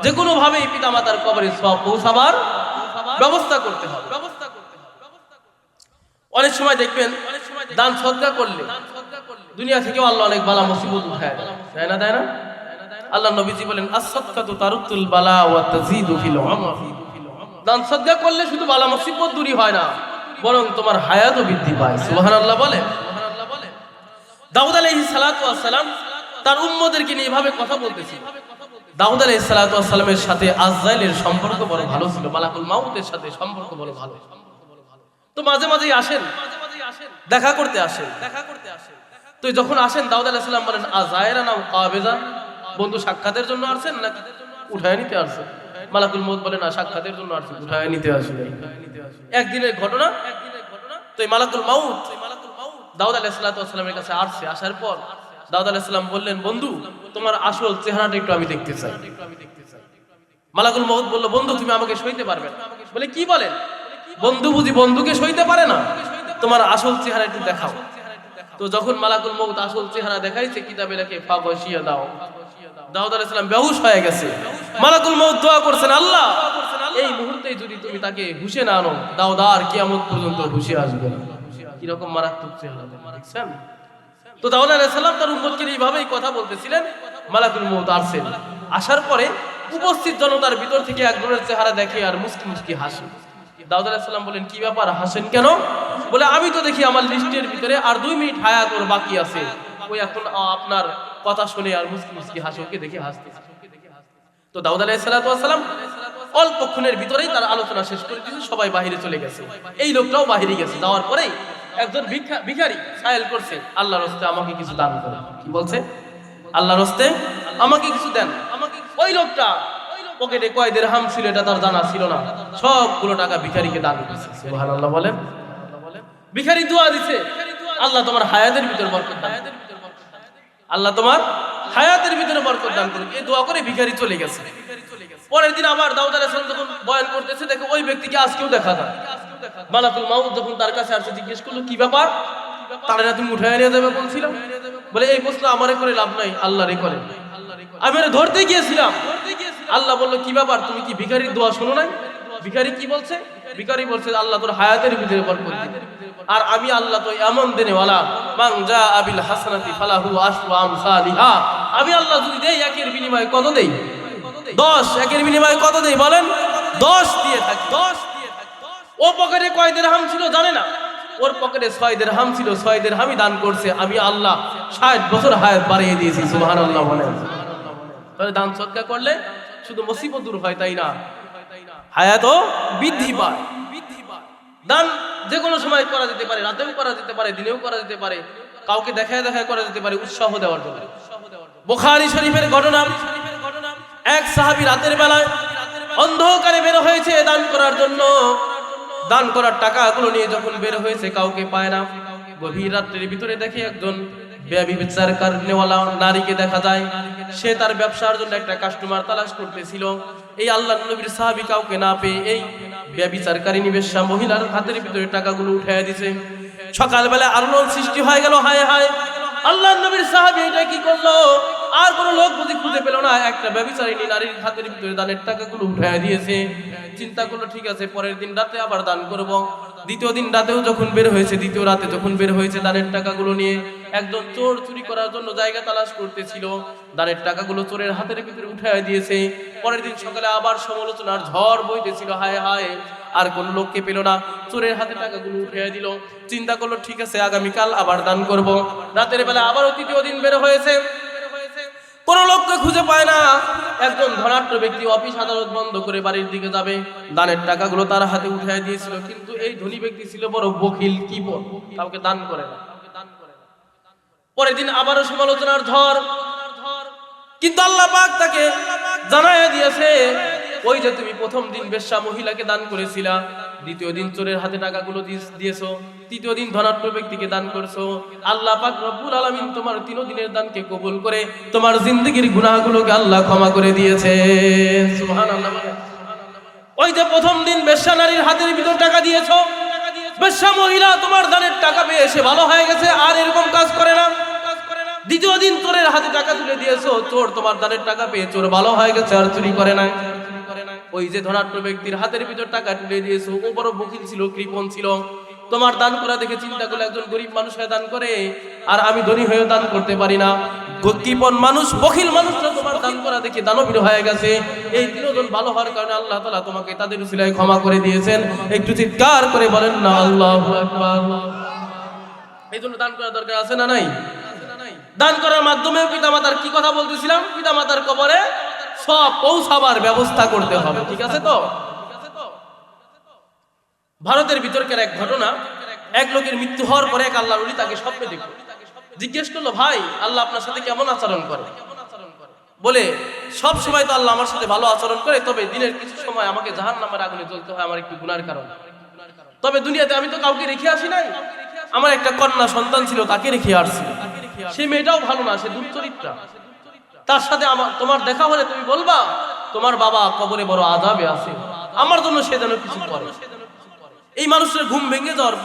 যে কোনো ভাবেই পিতামাতার কবরে সওয়াব পৌঁছাবার ব্যবস্থা করতে হবে। অনেক সময় দেখবেন দান সদকা করলে দুনিয়া থেকেও আল্লাহ অনেক বালা মুসিবত উঠায় দেয় না? আল্লাহ নবীজি বলেন as-সাদকাতু তারুদ্দুল বালা ওয়া তাজিদু ফিল উমর। দান সদকা করলে শুধু বালা মুসিবত দূরই হয় না, বরং তোমার হায়াতও বৃদ্ধি পায়। সুবহানাল্লাহ বলেন। দাউদ আলাইহিস সালাতু ওয়াস সালাম তার উম্মতদেরকে নিয়ে এভাবে কথা বলতেছিল। দাউদ আলাইহিস সালাতু ওয়াস সালামের সাথে আজরাইলের সম্পর্ক বড় ভালো ছিল, মালাকুল মাউতের সাথে সম্পর্ক বড় ভালো। তো মাঝে মাঝেই আসেন, দেখা করতে আসেন। তো যখন আসেন দাউদ আলাইহিস সালাম বলেন আজায়রা নাও কাবেজা, বন্ধু সাক্ষাতের জন্য আসেন না উঠায় নিতে আসেন? মালাকুল মউত বলে না, সাক্ষাতের জন্য আসেন, উঠায় নিতে আসেন। একদিনের ঘটনা। তো এই মালাকুল মউত দাউদ আলাইহিস সালামের কাছে আসছে। আসার পর দাউদ আলাইহিস সালাম বললেন, বন্ধু তোমার আসল চেহারাটা একটু আমি দেখতে চাই। মালাকুল মউত বলল, বন্ধু তুমি আমাকে সইতে পারবে না। বলে কি বলেন? বন্ধু বুঝি বন্ধুকে সইতে পারে না? তোমার আসল চেহারা একটু দেখাও। তো যখন মালাকুল মউত আসল চেহারা দেখাইছে, কিতাবে লেখে ফাগশিয়া দাও, দাউদ আলাইহিস সালাম বেহুশ হয়ে গেছে। মালাকুল মউত দোয়া করছেন, আল্লাহ এই মুহূর্তে যদি তুমি তাকে হুশে না আনো, দাউদ আর কিয়ামত পর্যন্ত হুশে আসবে না। কি রকম মারাত্মক চেহারা দেখছেন? তো দাউদ আলাইহিস সালাম তার উম্মতকে এইভাবেই কথা বলতেছিলেন। মালাকুল মউত আসেন। আসার পরে উপস্থিত জনতার ভিতর থেকে একজনের চেহারা দেখে আর মুস্কি মুস্কি হাসে। দাউদ আলাইহিস সালাম বলেন, কি ব্যাপার, হাসেন কেন? বলে আমি তো দেখি আমার লিস্টের ভিতরে আর 2 মিনিট হায়াত ওর বাকি আছে, ওই এখন আপনার কথা শুনে আর মুস্কি মুস্কি হাসে, ওকে দেখে হাসতেছে। তো দাউদ আলাইহিস সালাম অল্পক্ষণের ভিতরেই তার আলোচনা শেষ করে দিয়েছে, সবাই বাহিরে চলে গেছে। এই লোকটাও বাহিরে গেছে। যাওয়ার পরেই একজন ভিখারি সায়েল করছে, আল্লাহর রাস্তে আমাকে কিছু দান করেন। কি বলছে? আল্লাহর রাস্তে আমাকে কিছু দেন। ওই লোকটা পকেটে কয় দিরহাম ছিল এটা তার জানা ছিল না, সবগুলো টাকা ভিখারিকে দান করেছে। সুবহানাল্লাহ বলেন। ভিখারি দোয়া দিছে, আল্লাহ তোমার হায়াতের ভিতর বরকত দান করুন, আল্লাহ তোমার হায়াতের ভিতরে বরকত দান করুন। এই দোয়া করে ভিখারি চলে গেছে। পরের দিন আবার দাউদ আলাইহিস সালাম যখন বয়ান করতেছে, দেখে ওই ব্যক্তিকে আজকেও দেখা যায়। মালাকুল মাউত যখন তার কাছে আসছে, জিজ্ঞেস করলো, কি ব্যাপার, তারে না তুমি উঠায় নিয়ে যাবে বলছিলাম? বলে এই প্রশ্ন আমারে করে লাভ নাই, আল্লাহরে করে। আমি ধরতে গিয়েছিলাম, আল্লাহ বললো, কি ব্যাপার, তুমি কি ভিখারির দোয়া শোনো নাই? ভিখারি কি বলছে? ভিখারি বলছে, আল্লাহ তোর হায়াতের ভিতরে বরকত দিন। আর আমি আল্লাহ তো এমন দেনেওয়ালা, মান জা আবিল হাসানাতি ফালাহু আশরু আমসালিহা। আমি আল্লাহ যদি দেই, একের বিনিময়ে কত দেই? 10। একের বিনিময়ে কত দেই বলেন? 10 দিয়ে থাকি। ও পকেটে কয় দিরহাম ছিল জানে না, ওর পকেটে 6 দিরহাম ছিল, 6 দিরহামই দান করছে। আমি আল্লাহ 60 বছর হায়াত বাড়িয়ে দিয়েছি। সুবহানাল্লাহ বলেন। তাহলে দান সদকা করলে শুধু মুসিবত দূর হয় তাই না, হায়াতও বৃদ্ধি পায়। দান যে কোনো সময় করা যেতে পারে, রাতেও করা যেতে পারে, দিনেও করা যেতে পারে, কাউকে দেখায় দেখায় করা যেতে পারে, উৎসাহ দেওয়ার জন্য। বুখারী শরীফের ঘটনা, এক সাহাবী রাতের বেলায় অন্ধকারে বের হয়েছে দান করার জন্য। দান করার টাকাগুলো নিয়ে যখন বের হয়েছে, কাউকে পায় না। গভীর রাত্রির ভিতরে দেখে একজন ব্যভিচার কারণেওয়ালা নারীকে দেখা যায়। সে তার ব্যবসার জন্য একটা কাস্টমার তালাশ করতেছিল। এই আল্লাহর নবীর সাহাবী কাউকে না পেয়ে এই ব্যভিচারকারী নিবেশা মহিলার হাতের ভিতরে টাকাগুলো উঠাইয়া দিছে। সকালবেলা আলোড়ন সৃষ্টি হয়ে গেল, হায় হায়, আল্লাহর নবীর সাহাবী এটা কি করলো? আর কোনো লোক বুঝি খুঁজে পেল না, একটা ব্যভিচারিণী নারীর হাতের ভিতরে দানের টাকাগুলো উঠাইয়া দিয়েছে। চিন্তা করলো, ঠিক আছে, পরের দিন রাতে আবার দান করব। দ্বিতীয় দিন রাতেও যখন বের হয়েছে, দ্বিতীয় রাতে যখন বের হয়েছে দানের টাকাগুলো নিয়ে, একজন চোর চুরি করার জন্য জায়গা তালাশ করতেছিল, দানের টাকাগুলো চোরের হাতের ভিতরে উঠাইয়া দিয়েছে। পরের দিন সকালে আবার সমালোচনার ঝড় বইতেছিল, হায় হায়, আর কোন লোককে পেল না, চোরের হাতে টাকাগুলো উঠাইয়া দিল। চিন্তা করলো, ঠিক আছে, আগামীকাল আবার দান করব। রাতের বেলা আবারও তৃতীয় দিন বের হয়েছে। কোনো লোককে খুঁজে পায় না। একজন ধনাঢ্য ব্যক্তি অফিস আদালত বন্ধ করে বাড়ির দিকে যাবে, দানের টাকাগুলো তার হাতে উঠায় দিয়েছিল, কিন্তু এই ধনী ব্যক্তি ছিল বড় বখিল, কিপট, কাউকে দান করে না। পরের দিন আবারও সমালোচনার ঝড়, কিন্তু আল্লাহ পাক তাকে জানায়া দিয়েছে, ওই যে তুমি প্রথম দিন বেশ্যা মহিলাকে দান করেছিলা, দ্বিতীয় দিন চোরের হাতে টাকাগুলো দিয়েছো, তৃতীয় দিন ধনাঢ্য ব্যক্তিকে দান করছো, আল্লাহ পাক রব্বুল আলামিন তোমার 3 দিনের দানকে কবুল করে তোমার জিন্দেগীর গুনাহগুলোকে আল্লাহ ক্ষমা করে দিয়েছে। সুবহানাল্লাহ। ওই যে প্রথম দিন বেশ্যা নারীর হাতের ভিতর টাকা দিয়েছো, বেশ্যা মহিলা তোমার দানের টাকা পেয়ে এসে ভালো হয়ে গেছে, আর এরকম কাজ করে না। দ্বিতীয় দিন চোরের হাতে টাকা তুলে দিয়েছো, চোর তোমার দানের টাকা পেয়ে চোর ভালো হয়ে গেছে, আর চুরি করে না। ওই যে ধনাঢ্য ব্যক্তির হাতের ভিতর টাকা তুলে দিয়েছো, ও বড় বখিল ছিল, কৃপণ ছিল, তোমার দান করা দেখে চিন্তা করলে একজন গরিব মানুষ হয়ে দান করে, আর আমি ধনী হয়ে দান করতে পারি না। কৃপণ মানুষ, বখিল মানুষরা তোমার দান করা দেখে দানবীর হয়ে গেছে। এই 3 জন ভালো হওয়ার কারণে আল্লাহ তাআলা তোমাকে তাদের উসিলায় ক্ষমা করে দিয়েছেন। একটু চিৎকার করে বলেন না আল্লাহু আকবার। এই জন্য দান করা দরকার আছে না নাই? দান করার মাধ্যমে পিতামাতার কি কথা বলতেছিলাম, পিতামাতার কবরে সব পৌঁছাবার ব্যবস্থা করতে হবে, ঠিক আছে তো? ভারতের ভিতরকার এক ঘটনা, এক লোকের মৃত্যু হওয়ার পরে এক আল্লাহর ওলি তাকে স্বপ্নে দেখলো, জিজ্ঞেস করলো, ভাই আল্লাহ আপনার সাথে কেমন আচরণ করে? বলে, সব সময় তো আল্লাহ আমার সাথে ভালো আচরণ করে, তবে দিনের কিছু সময় আমাকে জাহান্নামের আগুনে জ্বলতে হয় আমার একটু গুনার কারণে। তবে দুনিয়াতে আমি তো কাউকে রেখে আসি নাই, আমার একটা কন্যা সন্তান ছিল, তাকে রেখে আসছি। সেই মেয়েটাও ভালো না, সে দুশ্চরিত্রা। তার সাথে তোমার দেখা হলে তুমি বলবা তোমার বাবা কবরে বড় আযাবে আছে, আমার জন্য সে যেন কিছু করে। এই মানুষের ঘুম ভেঙে যাওয়ার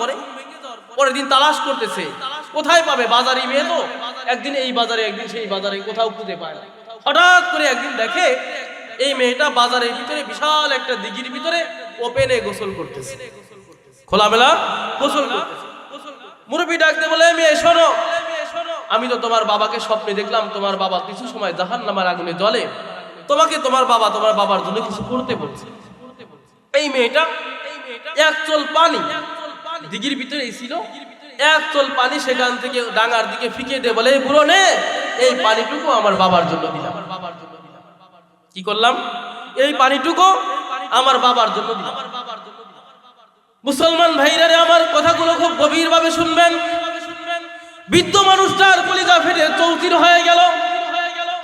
পরের দিন তালাশ করতেছে, কোথায় পাবে? বাজারে মেয়ে তো, একদিন এই বাজারে, একদিন সেই বাজারে, কোথাও খুঁজে পায় না। হঠাৎ করে একদিন দেখে এই মেয়েটা বাজারের ভিতরে বিশাল একটা দিঘির ভিতরে ওপেনে গোসল করতেছে, খোলামেলা গোসল করতেছে। মুরব্বি ডাকতে বলে, মেয়ে শোনো, আমি তো তোমার বাবাকে স্বপ্নে দেখলাম, তোমার বাবা কিছু সময় জাহান্নামের আগুনে জ্বলে, তোমাকে তোমার বাবার জন্য কিছু করতে বলছে। এই মেয়েটা এক চল পানি দিঘির ভিতরেই ছিল, এক চল পানি সেখান থেকে ডাঙার দিকে ফিকে দিয়ে বলে, বুড়ো নে, এই পানিটুকু আমার বাবার জন্য দিলাম। কি করলাম? এই পানিটুকু আমার বাবার জন্য দিলাম। মুসলমান ভাইরা রে, আমার কথাগুলো খুব গভীর ভাবে শুনবেন। বৃদ্ধ মানুষটার কলিজা ফেটে চৌচির হয়ে গেল।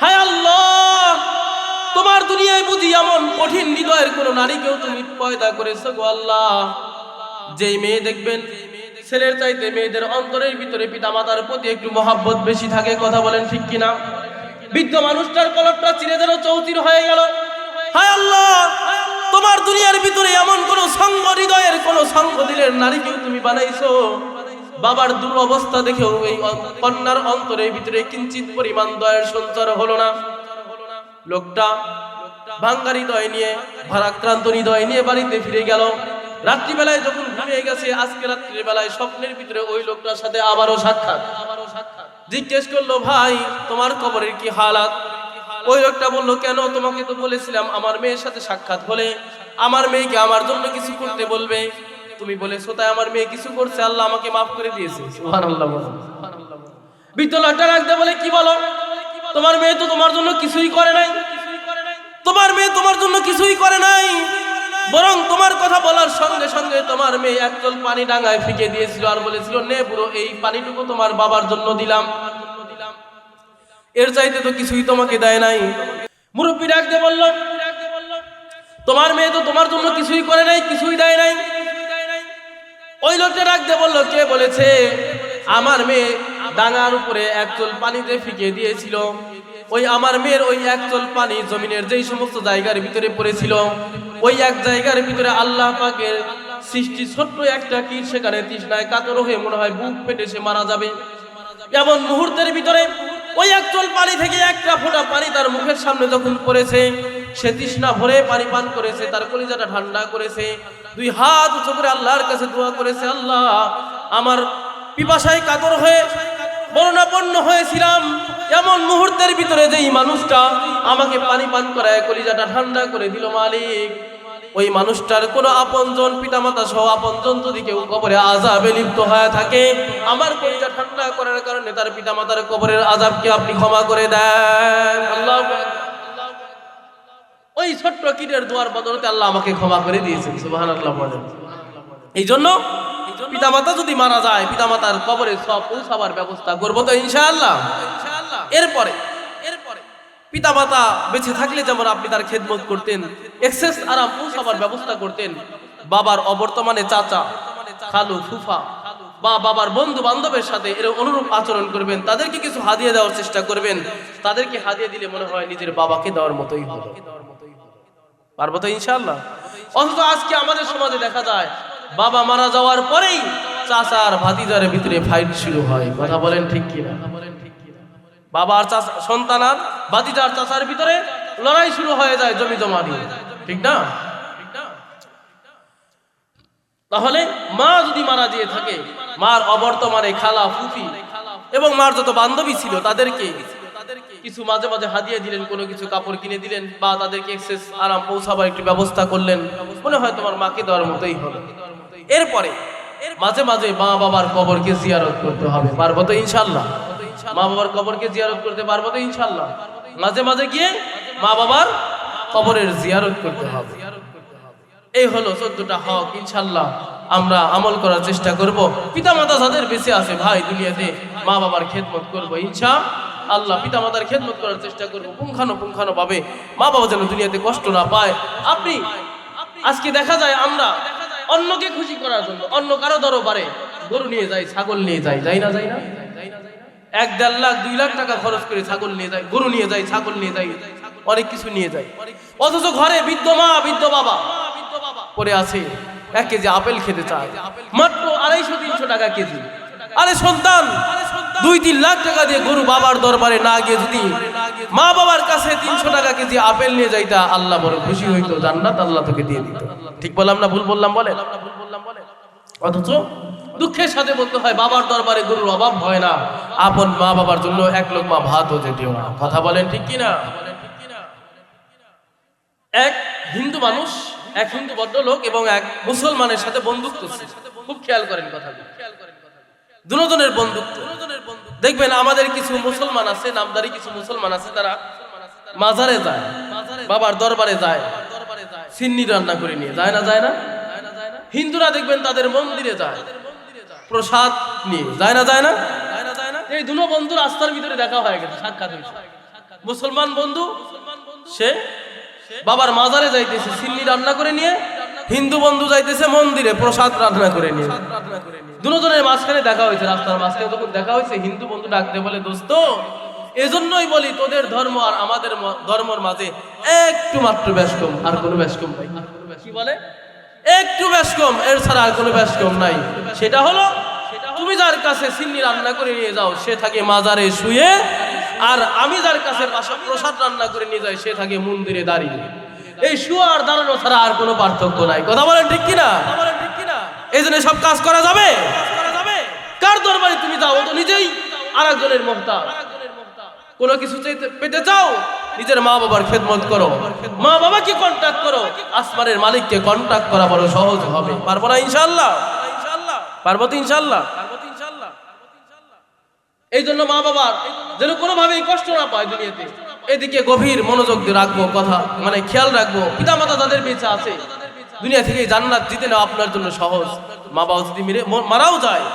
হায় আল্লাহ, তোমার দুনিয়ায় বুঝি এমন কঠিন হৃদয়ের কোন নারীকেও তুমি পয়দা করেছো গো আল্লাহ। যেই মেয়ে দেখবেন ছেলের চাইতে মেয়েদের অন্তরের ভিতরে পিতামাতার প্রতি একটু মহাব্বত বেশি থাকে, কথা বলেন ঠিক কিনা? বৃদ্ধ মানুষটার কলবটা চিরে যেন চৌচির হয়ে গেল। হায় আল্লাহ, তোমার দুনিয়ার ভিতরে এমন কোন সঙ্গ হৃদয়ের, কোন সঙ্গ দিলের নারীকেও তুমি বানাইছো। বাবার দুরবস্থা দেখেও এই কন্যার অন্তরের ভিতরে কিঞ্চিত পরিমাণ দয়ের সঞ্চার হলো না। লোকটা ভাঙ্গা হৃদয় নিয়ে, ভারাক্রান্ত হৃদয় নিয়ে বাড়িতে ফিরে গেল। রাত্রিবেলায় যখন ঘুমিয়ে গেছে, আজকে রাত্রির বেলায় স্বপ্নের ভিতরে ওই লোকটার সাথে আবারও সাক্ষাৎ। জিজ্ঞেস করলো, ভাই তোমার কবরের কি হালাত? ওই লোকটা বললো, কেন? তোমাকে তো বলেছিলাম আমার মেয়ের সাথে সাক্ষাৎ হলে আমার মেয়েকে আমার জন্য কিছু করতে বলবে, তুমি বলেছো তাই আমার মেয়ে কিছু করছে, আল্লাহ আমাকে মাফ করে দিয়েছে। সুবহানাল্লাহ। বৃদ্ধ লোকটা রাখতে বলে, কি বলো? তোমার মেয়ে তো তোমার জন্য কিছুই করে নাই, তোমার মেয়ে তোমার জন্য কিছুই করে নাই, বরং তোমার কথা বলার সঙ্গে সঙ্গে তোমার মেয়ে এক চল পানি ডাঙায় ফিকে দিয়েছিল, আর বলেছিল, নে পুরো এই পানিটুকু তোমার বাবার জন্য দিলাম, এর চাইতে তো কিছুই তোমাকে দেয় নাই। মুরব্বি ডাকতে বলল, তোমার মেয়ে তো তোমার জন্য কিছুই করে নাই, কিছুই দেয় নাই। ওই লোকটা ডাকতে বলল, কে বলেছে? আমার মেয়ে ডাঙার উপরে এক চল পানিতে ফিকে দিয়েছিল। ওই আমার মেয়ের ওই এক চল পানি জমিনের যেই সমস্ত জায়গার ভিতরে পড়েছিল, ওই এক জায়গার ভিতরে আল্লাহ পাকের সৃষ্টি ছোট্ট একটা কীট, সেখানে তৃষ্ণায় কাতর হয়ে মনে হয় বুক ফেটে সে মারা যাবে। এমন মুহূর্তের ভিতরে ওই এক চল পানি থেকে একটা ফোঁটা পানি তার মুখের সামনে যখন পড়েছে, সে তৃষ্ণা ভরে পানি পান করেছে, তার কলিজাটা ঠান্ডা করেছে, দুই হাত উঁচু করে আল্লাহর কাছে দোয়া করেছে, আল্লাহ আমার পিপাসায় কাতর হয়ে মরণাপন্ন হয়েছিলাম, এমন মুহূর্তের ভিতরে যেই মানুষটা আমাকে পানি পান করায় কলিজাটা ঠান্ডা করে দিল, মালিক ওই মানুষটার কোনো আপনজন পিতামাতা সহ আপনজন যদি কেউ কবরে আযাবে লিপ্ত হয়ে থাকে, আমার কলিজা ঠান্ডা করার কারণে তার পিতামাতার কবরের আযাবকে আপনি ক্ষমা করে দেন। আল্লাহু আকবার। ওই ছোট্ট কিডের দোয়ার বদলতে আল্লাহ আমাকে ক্ষমা করে দিয়েছেন, সুবহানাল্লাহ বলেন। এই জন্য পিতামাতা যদি মারা যায়, পিতামাতার কবরে সব পৌঁছাবার ব্যবস্থা করবো তো ইনশাআল্লাহ। এরপরে পিতামাতা বেঁচে থাকলে যেমন আপনি তার খেদমত করতেন, এক্সেস আরাম পৌঁছাবার ব্যবস্থা করতেন, বাবার অবর্তমানে চাচা, খালু, ফুফা বা বাবার বন্ধু বান্ধবের সাথে এর অনুরূপ আচরণ করবেন, তাদেরকে কিছু হাদিয়া দেওয়ার চেষ্টা করবেন। তাদেরকে হাদিয়া দিলে মনে হয় নিজের বাবাকে দেওয়ার মতোই হলো। পারবো তো ইনশাআল্লাহ। অথচ আজকে আমাদের সমাজে দেখা যায় বাবা মারা যাওয়ার পরেই চাচার ভাতিজার ভিতরে ফাইট শুরু হয়। কথা বলেন ঠিক কিনা? বাবার চাচা সন্তান আর ভাতিজার চাচার ভিতরে লড়াই শুরু হয়ে যায় জমি জমা নিয়ে, ঠিক না? তাহলে মা যদি মারা গিয়ে থাকে, মার অবর্তমানে খালা, ফুফি এবং মার যত বান্ধবী ছিল তাদেরকে কিছু মাঝে মাঝে হাদিয়া দিলেন, কোনো কিছু কাপড় কিনে দিলেন বা তাদেরকে এক্সেস আরাম পৌঁছাবার একটু ব্যবস্থা করলেন, মনে হয় তোমার মাকে দেওয়ার মতোই হলো। এরপরে মাঝে মাঝে মা বাবার কবরকে জিয়ারত করতে হবে। পারবো তো ইনশাআল্লাহ? মা বাবার কবরকে জিয়ারত করতে পারবো তো ইনশাআল্লাহ? মাঝে মাঝে গিয়ে মা বাবার কবরের জিয়ারত করতে হবে। এই হলো 14টা হক। ইনশাআল্লাহ আমরা আমল করার চেষ্টা করব। পিতামাতা যাদের বেঁচে আছে ভাই দুনিয়াতে, মা বাবার খেদমত করব ইনশাআল্লাহ। পিতামাতার খেদমত করার চেষ্টা করব পুঙ্খানো ভাবে, মা বাবা যেন দুনিয়াতে কষ্ট না পায়। আপনি আজকে দেখা যায় আমরা অন্যকে খুশি করার জন্য অন্য কারো দরবারে গরু নিয়ে যাই, ছাগল নিয়ে যাই, যাই না? 1-1.5 লাখ 2 লাখ টাকা খরচ করে ছাগল নিয়ে যাই, গরু নিয়ে যাই, ছাগল নিয়ে যাই, অনেক কিছু নিয়ে যাই। অথচ ঘরে বৃদ্ধ মা বৃদ্ধ বাবা পড়ে আছে, 1 কেজি আপেল খেতে চায়, মাত্র 250-300 টাকা কেজি। আরে সন্তান 2-3 লাখ টাকা দিয়ে গরু বাবার দরবারে না গিয়ে যদি মা বাবার কাছে 300 টাকা কেজি আপেল নিয়ে যাইতা, আল্লাহ বড় খুশি হইতো, জান্নাত আল্লাহ তোকে দিয়ে দিত। ঠিক বললাম না ভুল বললাম বলেন? অথচ দুঃখের সাথে বলতে হয় বাবার দরবারে গরুর অভাব হয় না, আপন মা বাবার জন্য 1 লোকমা ভাতও যেতেও না। কথা বলেন ঠিক কিনা? এক হিন্দু মানুষ, এক হিন্দু ভদ্রলোক এবং এক মুসলমানের সাথে বন্ধুত্ব ছিল। খুব খেয়াল করেন কথাগুলো, দুজনের বন্ধুত্ব। দেখবেন আমাদের কিছু মুসলমান আছে, নামদারি কিছু মুসলমান আছে, তারা মাজারে যায়, বাবার দরবারে যায়, সিন্নি রান্না করে নিয়ে যায় না? যায় না? হিন্দুরা দেখবেন তাদের মন্দিরে যায়, প্রসাদ নিয়ে যায় না? যায় না? এই দুটো বন্ধু রাস্তার ভিতরে দেখা হয়ে গেছে, সাক্ষাৎ হয়েছে। মুসলমান বন্ধু সে বাবার মাজারে যাইতেছে সিন্নি রান্না করে নিয়ে, হিন্দু বন্ধু যাইতেছে মন্দিরে প্রসাদ রান্না করে নিয়ে। দুজনের মাঝখানে দেখা হয়েছে, রাস্তার মাঝখানে যখন দেখা হয়েছে, হিন্দু বন্ধু ডাকতে বলে, দোস্ত এজন্যই বলি তোদের ধর্ম আর আমাদের ধর্মের মাঝে একটু মাত্র ব্যাস কম, আর কোনো ব্যাস কম নাই। কি বলে? একটু ব্যাস কম, এর ছাড়া আর কোনো ব্যাস কম নাই। সেটা হলো তুমি যার কাছে সিন্নি রান্না করে নিয়ে যাও সে থাকে মাজারে শুয়ে, আর আমি যার কাছে প্রসাদ রান্না করে নিয়ে যাই সে থাকে মন্দিরে দাঁড়িয়ে। এই শুয়া আর দাঁড়ানো ছাড়া আর কোনো পার্থক্য নাই। কথা বলেন ঠিক কিনা? এই জন্য সব কাজ করা যাবে। কার দরবারে তুমি যাও, তো নিজেই আরেকজনের মুহতাজ। কোনো কিছু পেতে চাও, নিজের মা বাবার খেদমত করো, মা বাবাকে কন্টাক্ট করো, আসমানের মালিককে কন্টাক্ট করা বড় সহজ হবে। পারবো না ইনশাআল্লাহ? পারবো তো ইনশাআল্লাহ? এই জন্য মা বাবার যেন কোনোভাবেই কষ্ট না পায় দুনিয়াতে, এদিকে গভীর মনোযোগ দিয়ে রাখবো, কথা মানে খেয়াল রাখবো। পিতামাতা যাদের বেঁচে আছে দুনিয়া থেকে জান্নাত জিতে নেওয়া আপনার জন্য সহজ। মা বাবা যদি মারাও যায়,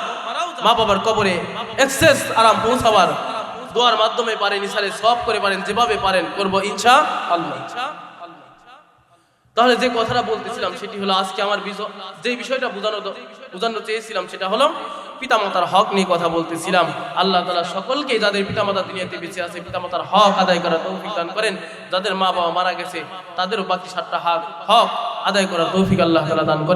মা বাবার কবরে এক্সেস আরাম পৌঁছাবার দোয়ার মাধ্যমে পারেন, ইসারে সব করে পারেন, যেভাবে পারেন করবো ইনশাআল্লাহ। তাহলে যে কথাটা বলতেছিলাম সেটি হলো, আজকে আমার যে বিষয়টা বোঝানো চেয়েছিলাম সেটা হলো পিতামাতার হক নিয়ে কথা বলতেছিলাম। আল্লাহ তাআলা সকলকে, যাদের পিতামাতা দুনিয়াতে বেঁচে আছে, পিতামাতার হক আদায় করার তৌফিক দান করেন। যাদের মা বাবা মারা গেছে তাদেরও বাকি 7টা হক আদায় করার তৌফিক আল্লাহ তাআলা দান করেন।